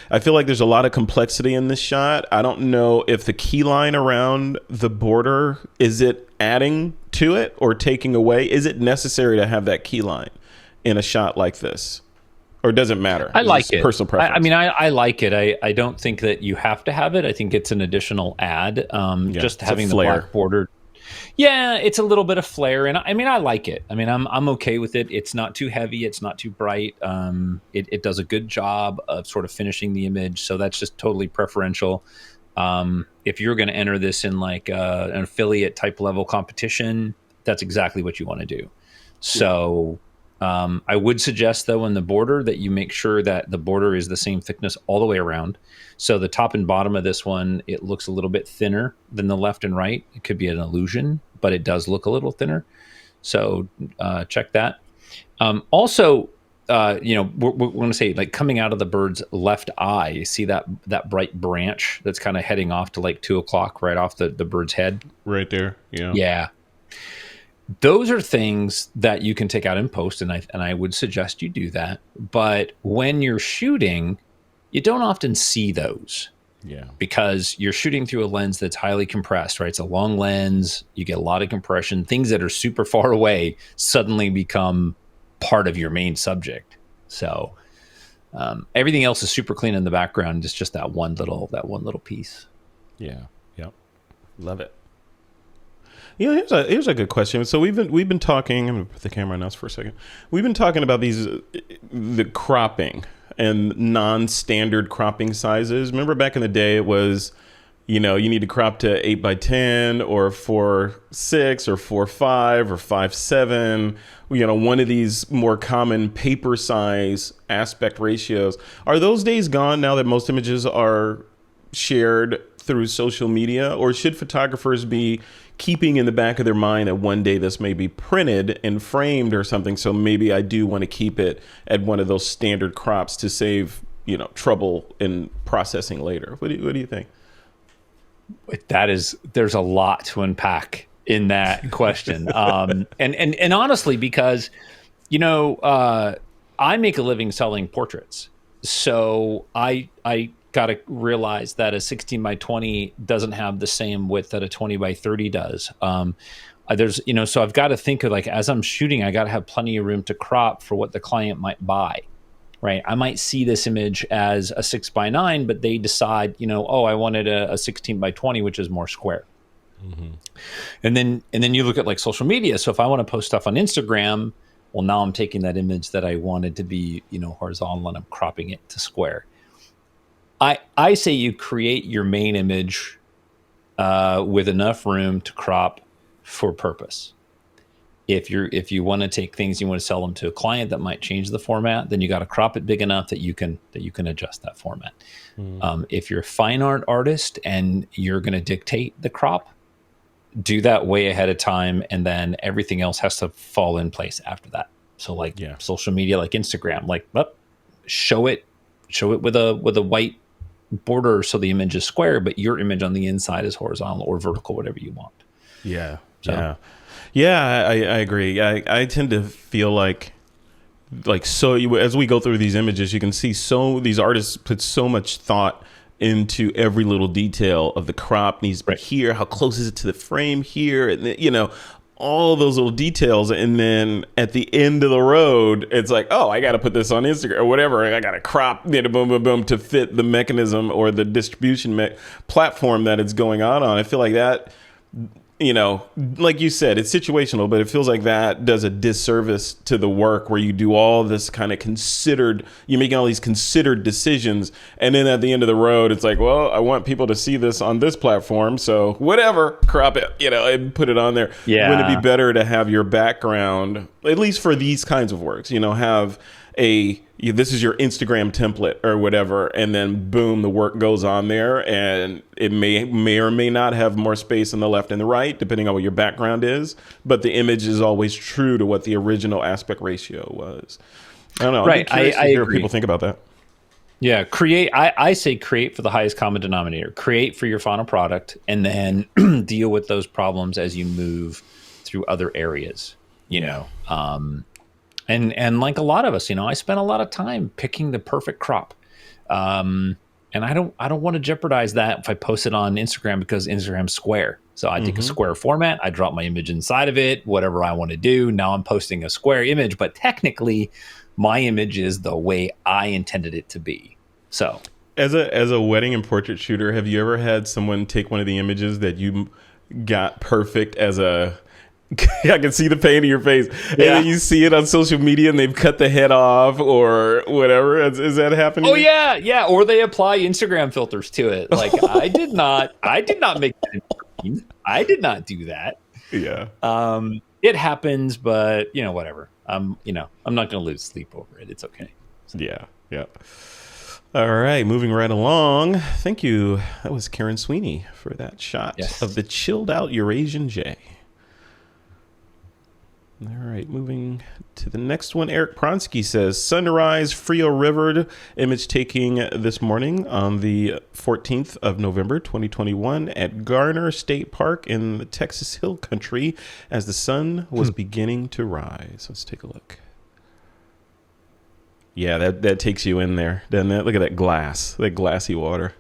I feel like there's a lot of complexity in this shot. I don't know if the key line around the border, is it adding to it or taking away? Is it necessary to have that key line in a shot like this? Or does it matter? I like it. Personal preference. I mean, I like it. I don't think that you have to have it. I think it's an additional add. Just having the black border. Yeah, it's a little bit of flair, and I mean, I like it. I mean, I'm okay with it. It's not too heavy. It's not too bright. It does a good job of sort of finishing the image. So that's just totally preferential. If you're going to enter this in like an affiliate type level competition, that's exactly what you want to do. So. I would suggest, though, in the border that you make sure that the border is the same thickness all the way around. So the top and bottom of this one, it looks a little bit thinner than the left and right. It could be an illusion, but it does look a little thinner. So check that. Also, we're going to say, like, coming out of the bird's left eye, you see that bright branch that's kind of heading off to like 2 o'clock right off the bird's head. Right there. Yeah. Yeah. Those are things that you can take out in post, and I would suggest you do that. But when you're shooting, you don't often see those. Yeah. Because you're shooting through a lens that's highly compressed, right? It's a long lens. You get a lot of compression. Things that are super far away suddenly become part of your main subject. So everything else is super clean in the background. It's just that one little piece. Yeah. Yep. Love it. Here's a good question. So we've been talking. I'm gonna put the camera on us for a second. We've been talking about the cropping and non-standard cropping sizes. Remember back in the day, it was, you need to crop to 8x10 or 4:6 or 4:5 or 5:7. One of these more common paper size aspect ratios. Are those days gone now that most images are shared through social media, or should photographers be keeping in the back of their mind that one day this may be printed and framed or something, so maybe I do want to keep it at one of those standard crops to save trouble in processing later? What do you think? There's a lot to unpack in that question. And honestly, because I make a living selling portraits, so I got to realize that a 16x20 doesn't have the same width that a 20x30 does. So I've got to think of, like, as I'm shooting, I got to have plenty of room to crop for what the client might buy, right? I might see this image as a 6x9, but they decide, I wanted a 16x20, which is more square. Mm-hmm. And then you look at like social media. So if I want to post stuff on Instagram, well, now I'm taking that image that I wanted to be, horizontal, and I'm cropping it to square. I say you create your main image with enough room to crop for purpose. If you want to take things, you want to sell them to a client that might change the format, then you got to crop it big enough that you can adjust that format. If you're a fine art artist and you're going to dictate the crop, do that way ahead of time, and then everything else has to fall in place after that. So social media, like Instagram, show it with a white border so the image is square, but your image on the inside is horizontal or vertical, whatever you want. Yeah. I agree. I tend to feel like as we go through these images, you can see these artists put so much thought into every little detail of the crop needs to be here. How close is it to the frame here? And all those little details, and then at the end of the road, it's like, oh, I got to put this on Instagram or whatever. I got to crop, boom, boom, boom, to fit the mechanism or the distribution platform that it's going on. I feel like that, like you said, it's situational, but it feels like that does a disservice to the work where you do all this kind of you're making all these considered decisions. And then at the end of the road, it's like, well, I want people to see this on this platform. So whatever, crop it, and put it on there. Yeah. Wouldn't it be better to have your background, at least for these kinds of works, have this is your Instagram template or whatever, and then boom, the work goes on there, and it may or may not have more space on the left and the right, depending on what your background is, but the image is always true to what the original aspect ratio was. I don't know. Right. I agree. What people think about that. Yeah, create. I say create for the highest common denominator. Create for your final product, and then deal with those problems as you move through other areas. You know, and like a lot of us, I spent a lot of time picking the perfect crop, and I don't want to jeopardize that if I post it on Instagram because Instagram's square. So I take a square format, I drop my image inside of it, whatever I want to do. Now I'm posting a square image, but technically, my image is the way I intended it to be. So, as a wedding and portrait shooter, have you ever had someone take one of the images that you got perfect as a I can see the pain in your face, and then you see it on social media and they've cut the head off or whatever? Is that happening? Oh yeah, or they apply Instagram filters to it. Like I did not make that. I did not do that. Yeah. It happens, but whatever. I'm not going to lose sleep over it. It's okay. So. Yeah. All right, moving right along. Thank you. That was Karen Sweeney for that shot of the chilled out Eurasian jay. All right, moving to the next one. Eric Pronsky says, sunrise Frio River image taking this morning on the 14th of November, 2021 at Garner State Park in the Texas Hill Country as the sun was beginning to rise. Let's take a look. Yeah, that takes you in there, doesn't it? Look at that glassy water.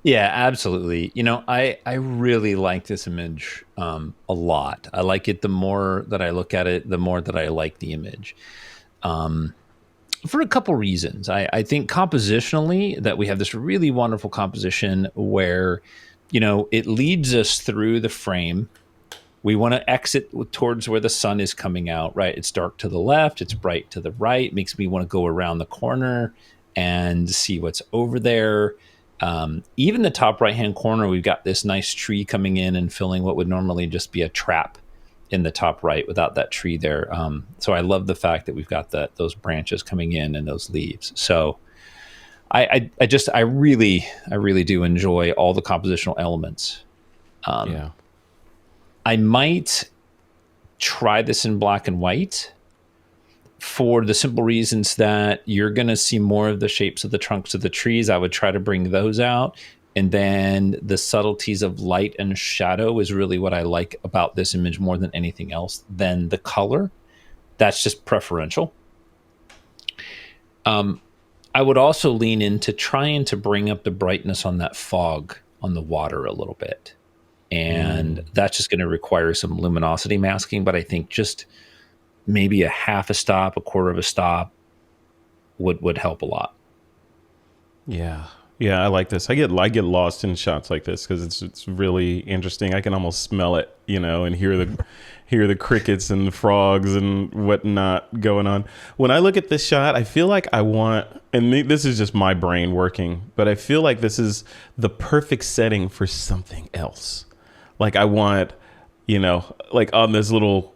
Yeah, absolutely. I really like this image a lot. I like it the more that I look at it, the more that I like the image. For a couple reasons. I think compositionally that we have this really wonderful composition where, it leads us through the frame. We want to exit towards where the sun is coming out, right? It's dark to the left. It's bright to the right. Makes me want to go around the corner and see what's over there. Even the top right-hand corner, we've got this nice tree coming in and filling what would normally just be a trap in the top right without that tree there. So I love the fact that we've got those branches coming in and those leaves. So I really do enjoy all the compositional elements. I might try this in black and white for the simple reasons that you're going to see more of the shapes of the trunks of the trees. I would try to bring those out. And then the subtleties of light and shadow is really what I like about this image more than anything else than the color. That's just preferential. I would also lean into trying to bring up the brightness on that fog on the water a little bit. And that's just going to require some luminosity masking. But I think just maybe a half a stop, a quarter of a stop would help a lot. Yeah, I like this. I get lost in shots like this because it's really interesting. I can almost smell it, and hear the crickets and the frogs and whatnot going on. When I look at this shot, I feel like I want, and this is just my brain working, but I feel like this is the perfect setting for something else. Like I want, like on this little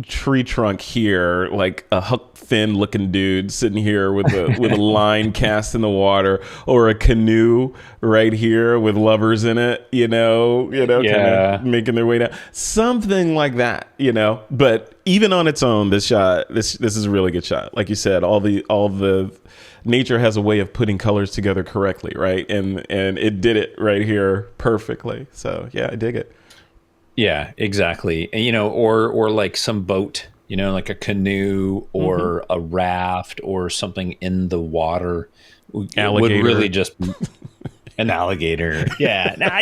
tree trunk here, like a Huck Finn looking dude sitting here with a line cast in the water, or a canoe right here with lovers in it, kind of making their way down, something like that, But even on its own, this shot, this is a really good shot. Like you said, all the nature has a way of putting colors together correctly, right? And it did it right here perfectly. So yeah, I dig it. Yeah, exactly. And, or like some boat, like a canoe or a raft or something in the water alligator. Would really just an alligator. Yeah. Now,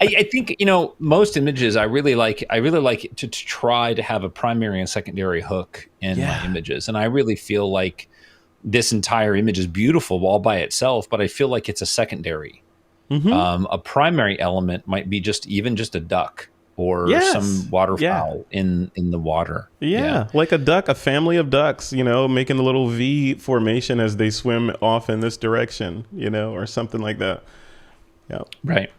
I think, most images I really like to try to have a primary and secondary hook in my images. And I really feel like this entire image is beautiful all by itself, but I feel like it's a secondary. A primary element might be just a duck or some waterfowl in the water. Yeah, like a duck, a family of ducks, making a little V formation as they swim off in this direction, or something like that. Yeah. Right.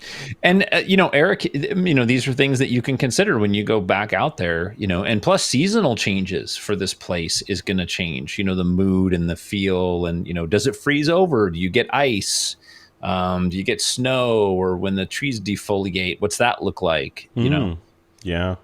And, Eric, these are things that you can consider when you go back out there, and plus seasonal changes for this place is going to change, the mood and the feel. And, does it freeze over? Do you get ice? Do you get snow? Or when the trees defoliate, what's that look like? Yeah.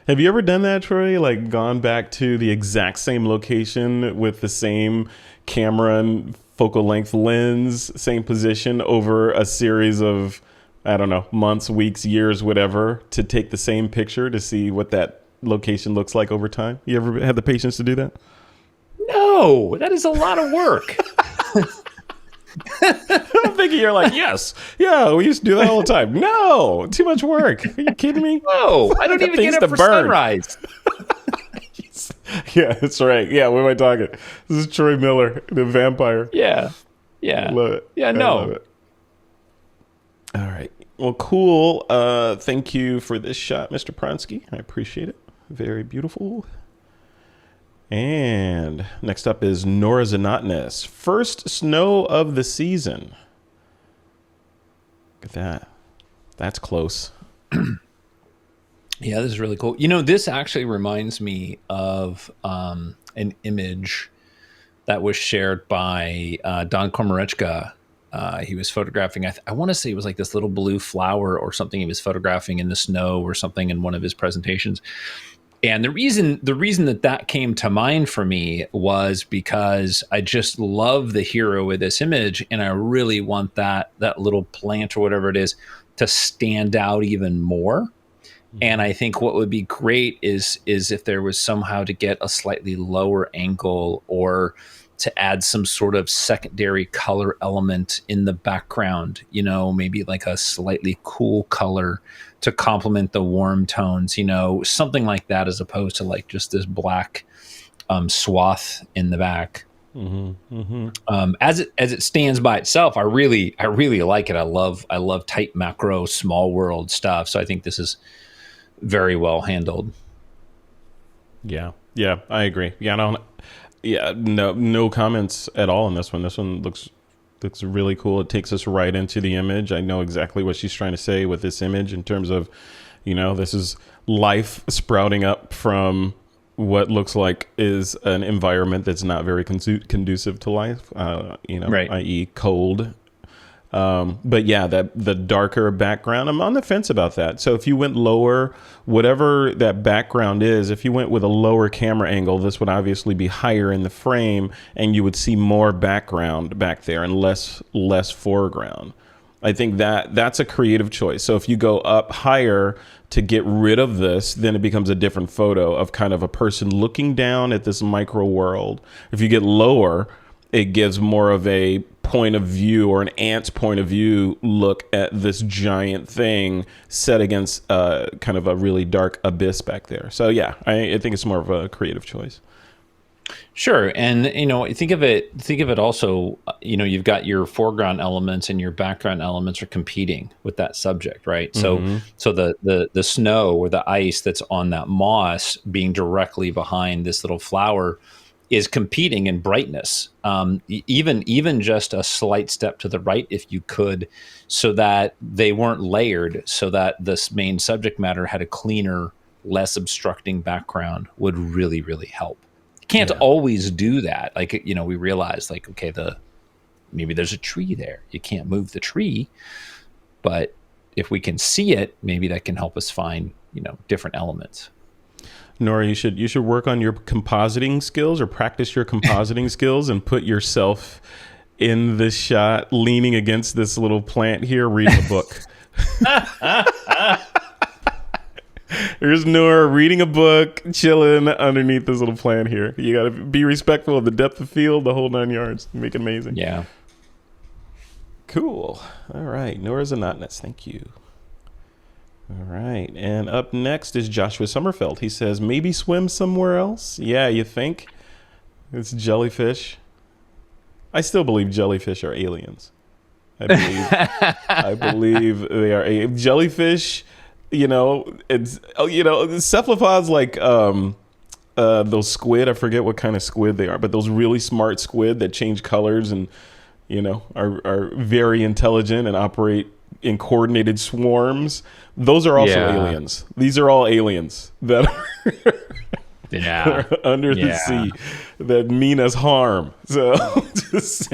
Have you ever done that, Troy? Like gone back to the exact same location with the same camera and focal length lens, same position over a series of, I don't know, months, weeks, years, whatever, to take the same picture to see what that location looks like over time? You ever had the patience to do that? No, that is a lot of work. I'm thinking you're like, yes, yeah, we used to do that all the time. No, too much work. Are you kidding me? No, I don't even get up for sunrise. Yeah, that's right. Yeah, what am I talking? This is Troy Miller, the vampire. Yeah. I love it. Yeah, no. I love it. All right. Well, cool. Thank you for this shot, Mr. Pronsky. I appreciate it. Very beautiful. And next up is Nora Zanotinus. First snow of the season. Look at that. That's close. Yeah, this is really cool. This actually reminds me of an image that was shared by Don Komarechka. He was photographing, I want to say it was like this little blue flower or something he was photographing in the snow or something in one of his presentations. And the reason that came to mind for me was because I just love the hero with this image, and I really want that little plant or whatever it is to stand out even more. And I think what would be great is if there was somehow to get a slightly lower angle or to add some sort of secondary color element in the background, maybe like a slightly cool color to complement the warm tones, something like that, as opposed to like just this black swath in the back. As it stands by itself, I really like it. I love tight macro, small world stuff. So I think this is very well handled. Yeah, I agree. No comments at all on this one. This one looks really cool. It takes us right into the image. I know exactly what she's trying to say with this image in terms of, this is life sprouting up from what looks like is an environment that's not very conducive to life, right. i.e. cold. But yeah, the darker background, I'm on the fence about that. So if you went lower, whatever that background is, if you went with a lower camera angle, this would obviously be higher in the frame and you would see more background back there and less foreground. I think that's a creative choice. So if you go up higher to get rid of this, then it becomes a different photo of kind of a person looking down at this micro world. If you get lower, it gives more of a point of view or an ant's point of view look at this giant thing set against kind of a really dark abyss back there. So yeah, I think it's more of a creative choice. Sure. And, think of it also, you've got your foreground elements and your background elements are competing with that subject, right? Mm-hmm. So the snow or the ice that's on that moss being directly behind this little flower is competing in brightness, even just a slight step to the right, if you could, so that they weren't layered, so that this main subject matter had a cleaner, less obstructing background would really, really help. You can't always do that. Like, we realize like, okay, maybe there's a tree there. You can't move the tree, but if we can see it, maybe that can help us find, different elements. Nora, you should work on your compositing skills or practice your compositing skills and put yourself in this shot, leaning against this little plant here, reading a book. Here's Nora reading a book, chilling underneath this little plant here. You got to be respectful of the depth of field, the whole 9 yards. Make it amazing. Yeah. Cool. All right. Nora Zanotinus. Thank you. All right. And up next is Joshua Sommerfeld. He says, maybe swim somewhere else? Yeah, you think? It's jellyfish. I still believe jellyfish are aliens. I believe they are jellyfish. Cephalopods like those squid. I forget what kind of squid they are, but those really smart squid that change colors and are very intelligent and operate in coordinated swarms. Those are also aliens. These are all aliens that are under the sea that mean us harm. So this is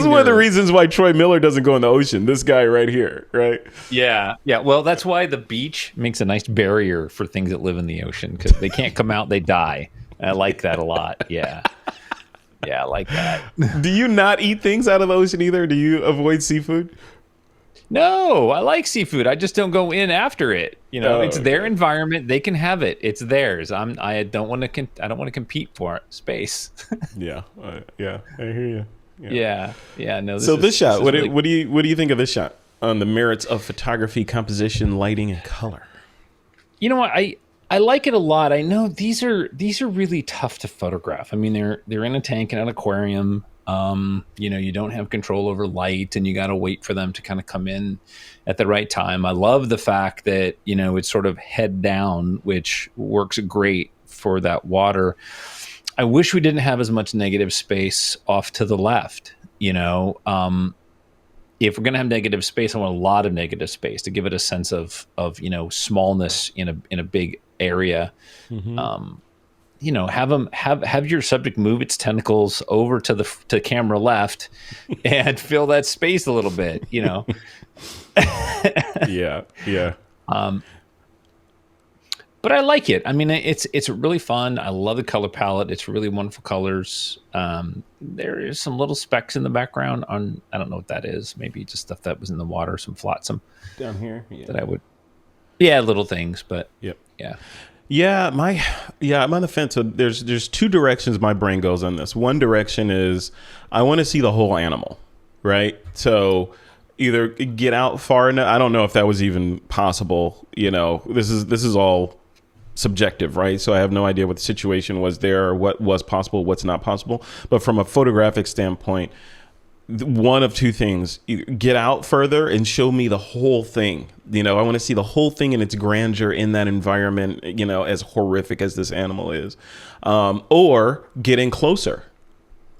one of the reasons why Troy Miller doesn't go in the ocean. This guy right here, right? Yeah. Well, that's why the beach makes a nice barrier for things that live in the ocean, because they can't come out, they die. I like that a lot. Yeah. Yeah, like that. Do you not eat things out of the ocean either? Do you avoid seafood? No, I like seafood. I just don't go in after it. It's their environment. They can have it. It's theirs. I don't want to. I don't want to compete for space. Yeah, I hear you. Yeah. No. This shot. What do you think of this shot on the merits of photography, composition, lighting, and color? You know what? I like it a lot. I know these are really tough to photograph. I mean, they're in a tank in an aquarium. You don't have control over light, and you got to wait for them to kind of come in at the right time. I love the fact that, it's sort of head down, which works great for that water. I wish we didn't have as much negative space off to the left. If we're going to have negative space, I want a lot of negative space to give it a sense of smallness in a big area. Mm-hmm. Have your subject move its tentacles over to camera left and fill that space a little bit, Yeah. But I like it. I mean, it's really fun. I love the color palette. It's really wonderful colors. There is some little specks in the background on, I don't know what that is. Maybe just stuff that was in the water, some flotsam down here. Yeah. That I would, little things, but yep. Yeah. Yeah, I'm on the fence. So there's two directions my brain goes on this. One direction is I want to see the whole animal, right? So either get out far enough. I don't know if that was even possible. This is all subjective, right? So I have no idea what the situation was there, or what was possible, what's not possible. But from a photographic standpoint, one of two things: either get out further and show me the whole thing. I want to see the whole thing in its grandeur in that environment, as horrific as this animal is, or get in closer,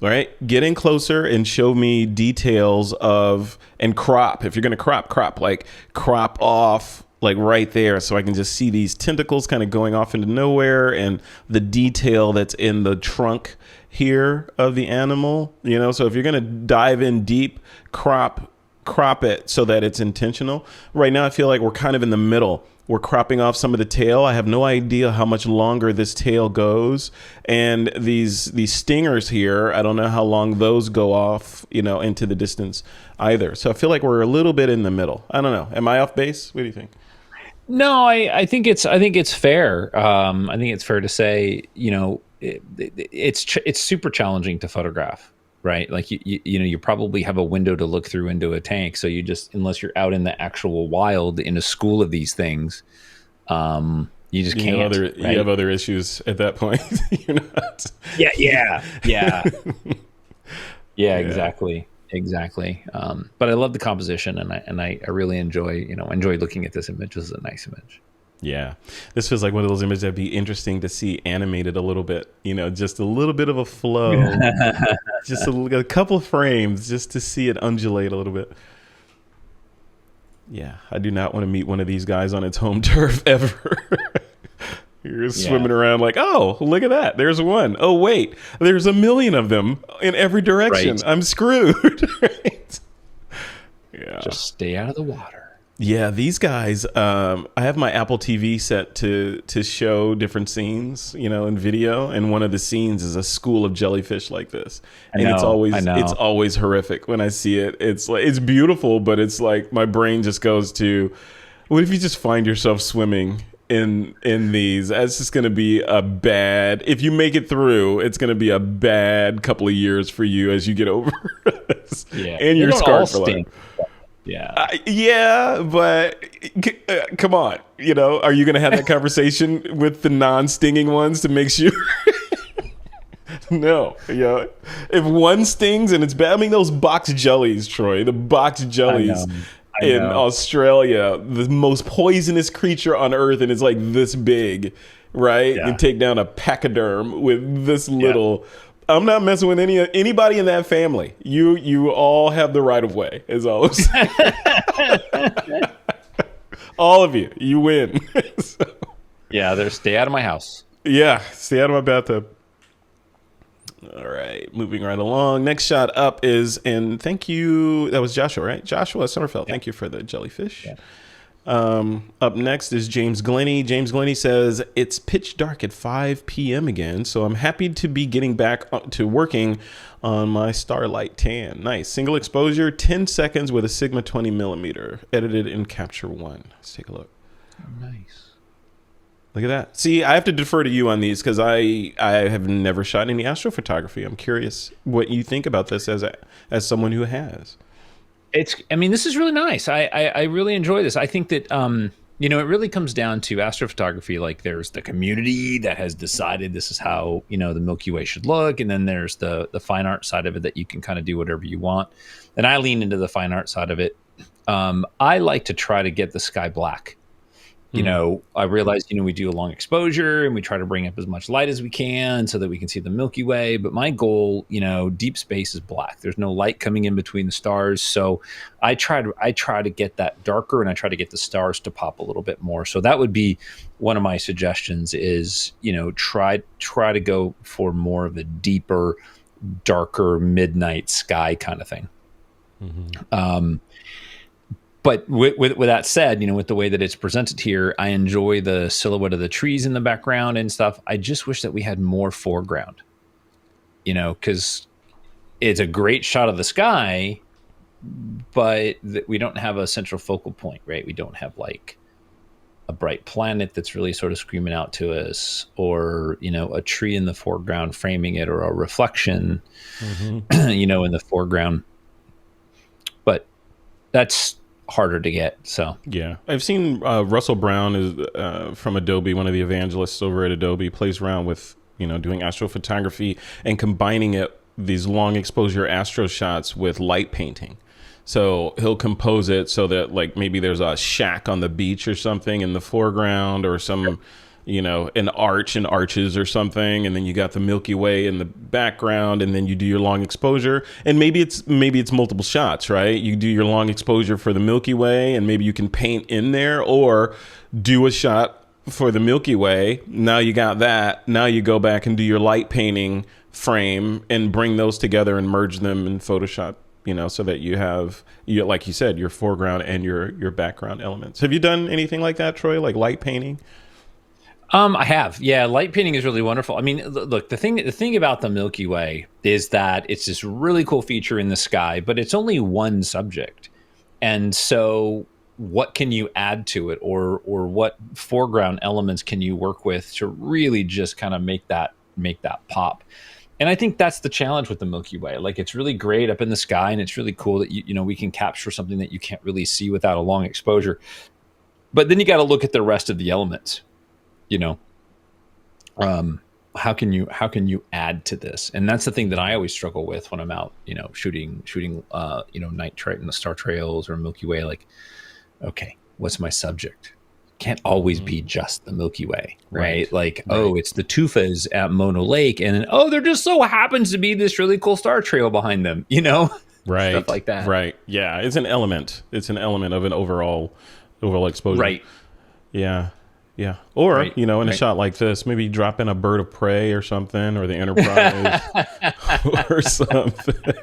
right? Get in closer and show me details and crop. If you're going to crop, like crop off like right there, so I can just see these tentacles kind of going off into nowhere, and the detail that's in the trunk here of the animal. So if you're going to dive in deep, crop it so that it's intentional. Right now I feel like we're kind of in the middle. We're cropping off some of the tail. I have no idea how much longer this tail goes, and these stingers here, I don't know how long those go off into the distance either. So I feel like we're a little bit in the middle. I don't know, am I off base? What do you think? No, I think it's fair. I think it's fair to say, it's super challenging to photograph, right? Like you probably have a window to look through into a tank. So unless you're out in the actual wild in a school of these things, you just can't. Right? You have other issues at that point. You're not. Yeah. Exactly. But I love the composition, and I really enjoy looking at this image. This is a nice image. Yeah, this feels like one of those images that'd be interesting to see animated a little bit. Just a little bit of a flow, just a couple of frames, just to see it undulate a little bit. Yeah, I do not want to meet one of these guys on its home turf ever. You're swimming around like, oh, look at that. There's one. Oh, wait, there's a million of them in every direction. Right. I'm screwed. Right? Yeah. Just stay out of the water. Yeah, these guys, I have my Apple TV set to show different scenes, in video. And one of the scenes is a school of jellyfish like this. It's always horrific when I see it. It's like, it's beautiful, but it's like my brain just goes to, what if you just find yourself swimming in these? That's just going to be if you make it through, it's going to be a bad couple of years for you as you get over this. Yeah. And you're scarred for life. Yeah. But come on, are you going to have that conversation with the non-stinging ones to make sure? No, if one stings and it's bad, I mean, those box jellies, Troy, the box jellies in Australia, the most poisonous creature on earth, and it's like this big, right? Yeah. You take down a pachyderm with this little. I'm not messing with anybody in that family. You all have the right of way, as always. All of you win. So. Yeah, stay out of my house. Yeah, stay out of my bathtub. All right, moving right along. Next shot up is, and thank you. That was Joshua, right? Joshua Summerfeld. Yeah. Thank you for the jellyfish. Up next is James Glenny. James Glenny says, it's pitch dark at 5 p.m. again, so I'm happy to be getting back to working on my Starlight tan. Nice. Single exposure, 10 seconds with a Sigma 20 millimeter, edited in Capture One. Let's take a look. Nice. Look at that. See, I have to defer to you on these because I have never shot any astrophotography. I'm curious what you think about this as someone who has. This is really nice. I really enjoy this. I think that, it really comes down to astrophotography. Like, there's the community that has decided this is how, the Milky Way should look. And then there's the fine art side of it that you can kind of do whatever you want. And I lean into the fine art side of it. I like to try to get the sky black. I realized, we do a long exposure and we try to bring up as much light as we can so that we can see the Milky Way. But my goal, deep space is black. There's no light coming in between the stars. So I try to get that darker, and I try to get the stars to pop a little bit more. So that would be one of my suggestions is, try to go for more of a deeper, darker midnight sky kind of thing. Mm-hmm. But with that said, with the way that it's presented here, I enjoy the silhouette of the trees in the background and stuff. I just wish that we had more foreground, because it's a great shot of the sky, but we don't have a central focal point, right? We don't have like a bright planet that's really sort of screaming out to us, or, a tree in the foreground framing it, or a reflection, mm-hmm. In the foreground. But that's harder to get. So yeah, I've seen Russell Brown is from Adobe, one of the evangelists over at Adobe, plays around with doing astrophotography and combining these long exposure astro shots with light painting. So he'll compose it so that like maybe there's a shack on the beach or something in the foreground, or some an arch and arches or something, and then you got the Milky Way in the background, and then you do your long exposure, and maybe it's multiple shots, right? You do your long exposure for the Milky Way, and maybe you can paint in there, or do a shot for the Milky Way. Now you got that. Now you go back and do your light painting frame and bring those together and merge them in Photoshop, so that you have, like you said, your foreground and your background elements. Have you done anything like that, Troy, like light painting? I have. Yeah, light painting is really wonderful. I mean, look, the thing about the Milky Way is that it's this really cool feature in the sky, but it's only one subject. And so what can you add to it, or what foreground elements can you work with to really just kind of make that pop? And I think that's the challenge with the Milky Way. Like, it's really great up in the sky, and it's really cool that we can capture something that you can't really see without a long exposure. But then you got to look at the rest of the elements. How can you add to this? And that's the thing that I always struggle with when I'm out, shooting, night the star trails or Milky Way. Like, okay, what's my subject? Can't always be just the Milky Way, right? Like, oh, it's the tufas at Mono Lake, and there just so happens to be this really cool star trail behind them, right? Stuff like that, right? Yeah, it's an element. It's an element of an overall exposure, right? Yeah. Yeah. Or, in a shot like this, maybe drop in a bird of prey or something, or the Enterprise or something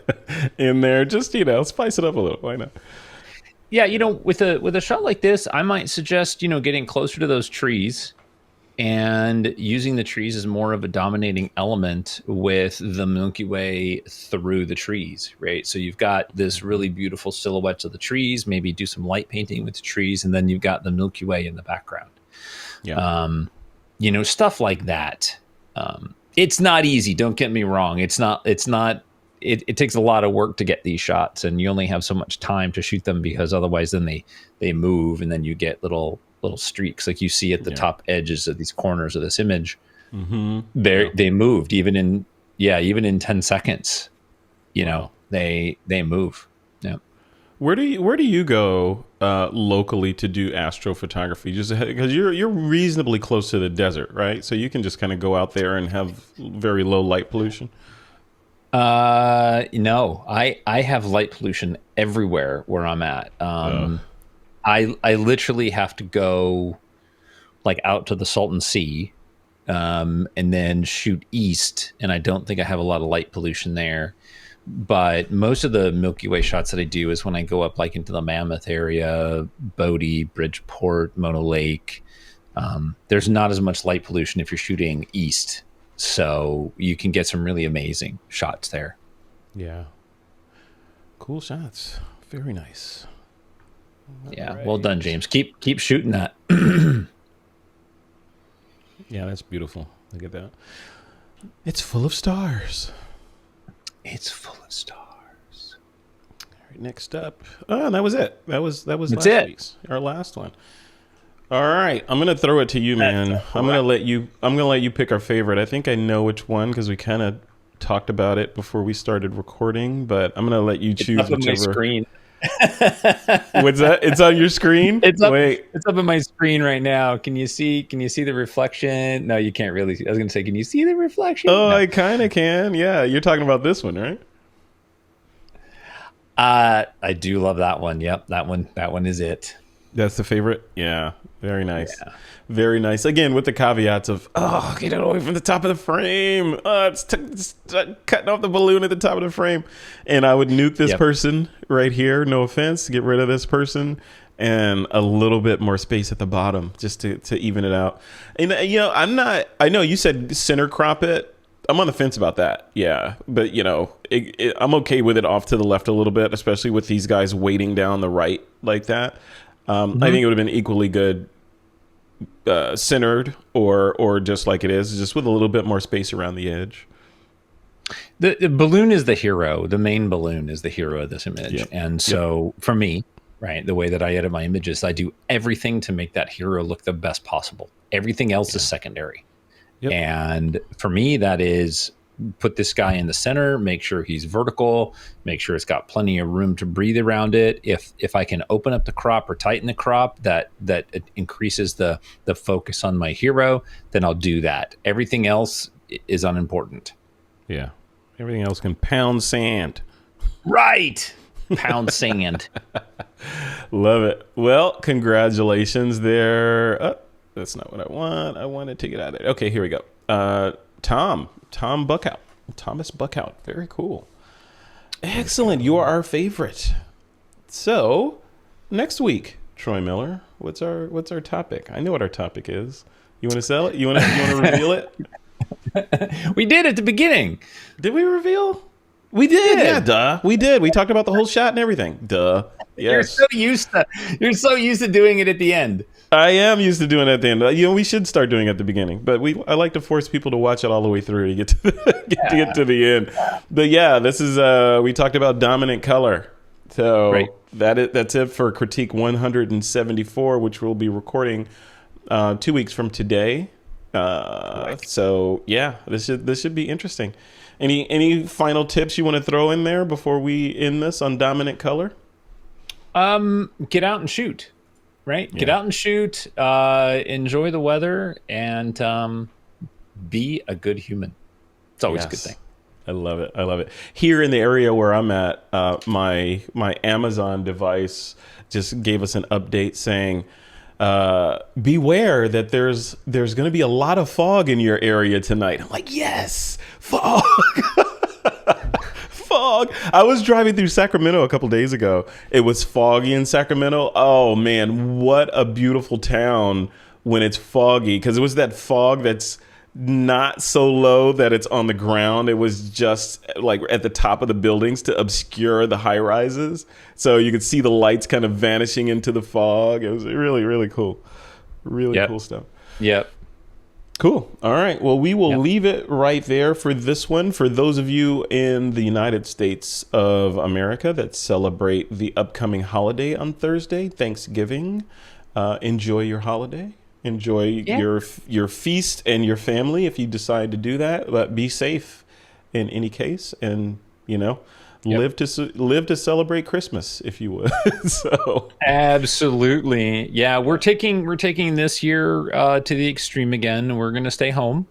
in there. Just, spice it up a little. Why not? Yeah. With a shot like this, I might suggest, getting closer to those trees and using the trees as more of a dominating element with the Milky Way through the trees, right? So you've got this really beautiful silhouettes of the trees, maybe do some light painting with the trees, and then you've got the Milky Way in the background. Yeah. Stuff like that. It's not easy. Don't get me wrong. It takes a lot of work to get these shots, and you only have so much time to shoot them, because otherwise then they move, and then you get little streaks like you see at the top edges of these corners of this image. Mm-hmm. They moved even in 10 seconds, they move. Yeah. Where do you go locally to do astrophotography? Just because you're reasonably close to the desert, right? So you can just kind of go out there and have very low light pollution. No, I have light pollution everywhere where I'm at. I literally have to go like out to the Salton Sea, and then shoot east, and I don't think I have a lot of light pollution there. But most of the Milky Way shots that I do is when I go up like into the Mammoth area, Bodie, Bridgeport, Mono Lake. There's not as much light pollution if you're shooting east, so you can get some really amazing shots there. Yeah. Cool shots. Very nice. Yeah, right. Well done, James. Keep shooting that. Yeah, that's beautiful. Look at that. It's full of stars. It's full of stars. All right, next up. Oh, that was it. That was that's last it. week's, our last one. All right, I'm gonna throw it to you, man. I'm gonna let you pick our favorite. I think I know which one because we kind of talked about it before we started recording, but I'm gonna let you choose it's up whichever. On my screen. What's that? It's on your screen? It's up on my screen right now. Can you see the reflection? No, you can't really see. I was gonna say, can you see the reflection? Oh, no. I kind of can. Yeah, you're talking about this one, right? I do love that one. Yep, that one is it. That's the favorite? Yeah. Very nice. Yeah. Very nice. Again, with the caveats of, get it away from the top of the frame. It's cutting off the balloon at the top of the frame. And I would nuke this person right here. No offense. Get rid of this person. And a little bit more space at the bottom just to even it out. And, I know you said center crop it. I'm on the fence about that. Yeah. But, I'm okay with it off to the left a little bit, especially with these guys weighting down the right like that. I think it would have been equally good centered or just like it is, just with a little bit more space around the edge. The balloon is the hero. The main balloon is the hero of this image. Yep. And so for me, right, the way that I edit my images, I do everything to make that hero look the best possible. Everything else is secondary. Yep. And for me, that is put this guy in the center, make sure he's vertical, make sure it's got plenty of room to breathe around it. If I can open up the crop or tighten the crop, that it increases the focus on my hero, then I'll do that. Everything else is unimportant. Yeah. Everything else can pound sand. Right. Pound sand. Love it. Well, congratulations there. Oh, that's not what I want. I wanted to get out of it. Okay, here we go. Tom Buckhout. Thomas Buckhout. Very cool. Excellent. You are our favorite. So, next week, Troy Miller, what's our topic? I know what our topic is. You want to sell it? You want to reveal it? We did at the beginning. Did we reveal? We did. Yeah, duh. We did. We talked about the whole shot and everything. Duh. Yes. You're so used to doing it at the end. I am used to doing it at the end. We should start doing it at the beginning, but I like to force people to watch it all the way through to get to the end. But yeah, this is we talked about dominant color. So right. That's it for critique 174, which we'll be recording 2 weeks from today. So yeah, this should be interesting. Any final tips you want to throw in there before we end this on dominant color? Get out and shoot. Right? Yeah. Get out and shoot, enjoy the weather, and be a good human. It's always a good thing. I love it. Here in the area where I'm at, my Amazon device just gave us an update saying, beware that there's going to be a lot of fog in your area tonight. I'm like, yes, fog. Fog. I was driving through Sacramento a couple days ago. It was foggy in Sacramento. Oh man, what a beautiful town when it's foggy, because it was that fog that's not so low that it's on the ground. It was just like at the top of the buildings to obscure the high rises, so you could see the lights kind of vanishing into the fog. It was really, really cool. Really cool stuff. Yep. Cool. All right. Well, we will leave it right there for this one. For those of you in the United States of America that celebrate the upcoming holiday on Thursday, Thanksgiving, enjoy your holiday. Enjoy your feast and your family if you decide to do that. But be safe in any case, and live to celebrate Christmas, if you would. So absolutely, yeah. We're taking this year to the extreme again. We're gonna stay home,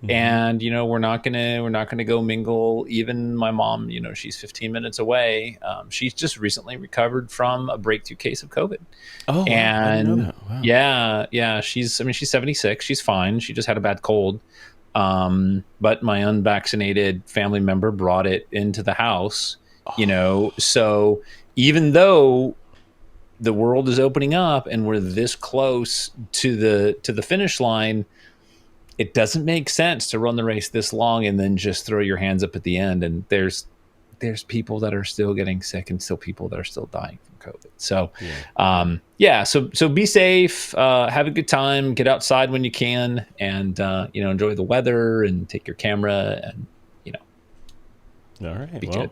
and we're not gonna go mingle. Even my mom, she's 15 minutes away. She's just recently recovered from a breakthrough case of COVID. Oh, and wow. Yeah. She's 76. She's fine. She just had a bad cold. but my unvaccinated family member brought it into the house, you know, so even though the world is opening up and we're this close to the finish line, it doesn't make sense to run the race this long and then just throw your hands up at the end. And there's people that are still getting sick and still people that are still dying from COVID. So, so be safe, have a good time, get outside when you can, and, enjoy the weather and take your camera and, all right. Be good.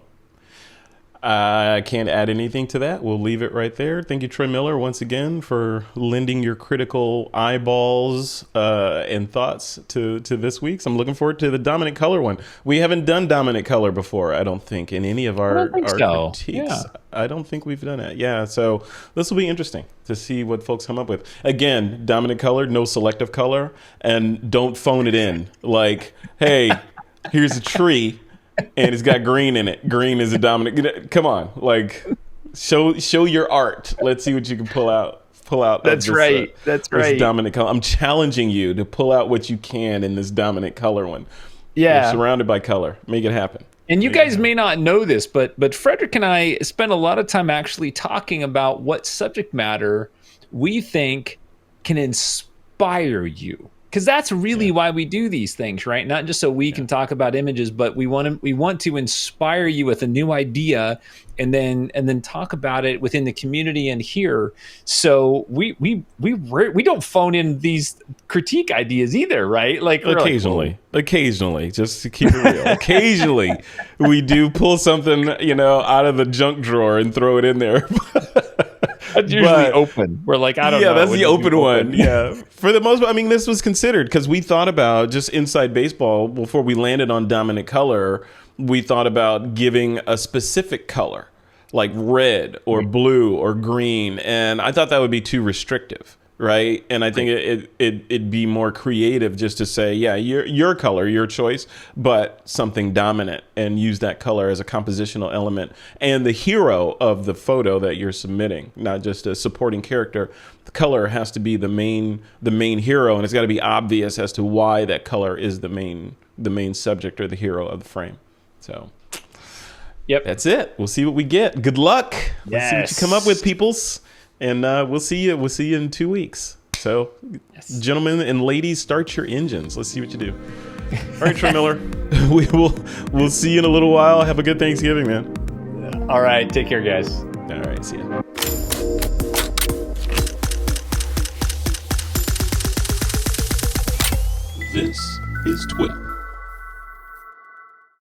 I can't add anything to that. We'll leave it right there. Thank you, Troy Miller, once again, for lending your critical eyeballs and thoughts to this week's. I'm looking forward to the dominant color one. We haven't done dominant color before, I don't think, in any of our critiques. Yeah. I don't think we've done it. Yeah, so this will be interesting to see what folks come up with. Again, dominant color, no selective color, and don't phone it in. Like, hey, here's a tree. And it's got green in it. Green is a dominant. Come on, like show your art. Let's see what you can pull out. That's right. That's right. This dominant color. I'm challenging you to pull out what you can in this dominant color one. Yeah, you're surrounded by color. Make it happen. And you guys may not know this, but Frederick and I spend a lot of time actually talking about what subject matter we think can inspire you. Because that's really why we do these things, right? Not just so we can talk about images, but we want to inspire you with a new idea, and then talk about it within the community and here. So we don't phone in these critique ideas either, right? Like occasionally, just to keep it real. Occasionally, we do pull something out of the junk drawer and throw it in there. That's usually open. We're like, I don't know. Yeah, that's the open one. Yeah. For the most part, I mean, this was considered because we thought about just inside baseball before we landed on dominant color. We thought about giving a specific color like red or blue or green. And I thought that would be too restrictive. Right. And I think it'd be more creative just to say, yeah, your color, your choice, but something dominant, and use that color as a compositional element and the hero of the photo that you're submitting, not just a supporting character. The color has to be the main hero, and it's got to be obvious as to why that color is the main subject or the hero of the frame. So that's it. We'll see what we get. Good luck. Let's see what you come up with, peoples. And we'll see you in 2 weeks. So, gentlemen and ladies, start your engines. Let's see what you do. All right, Troy Miller. We'll see you in a little while. Have a good Thanksgiving, man. All right. Take care, guys. All right. See ya. This is TWiP.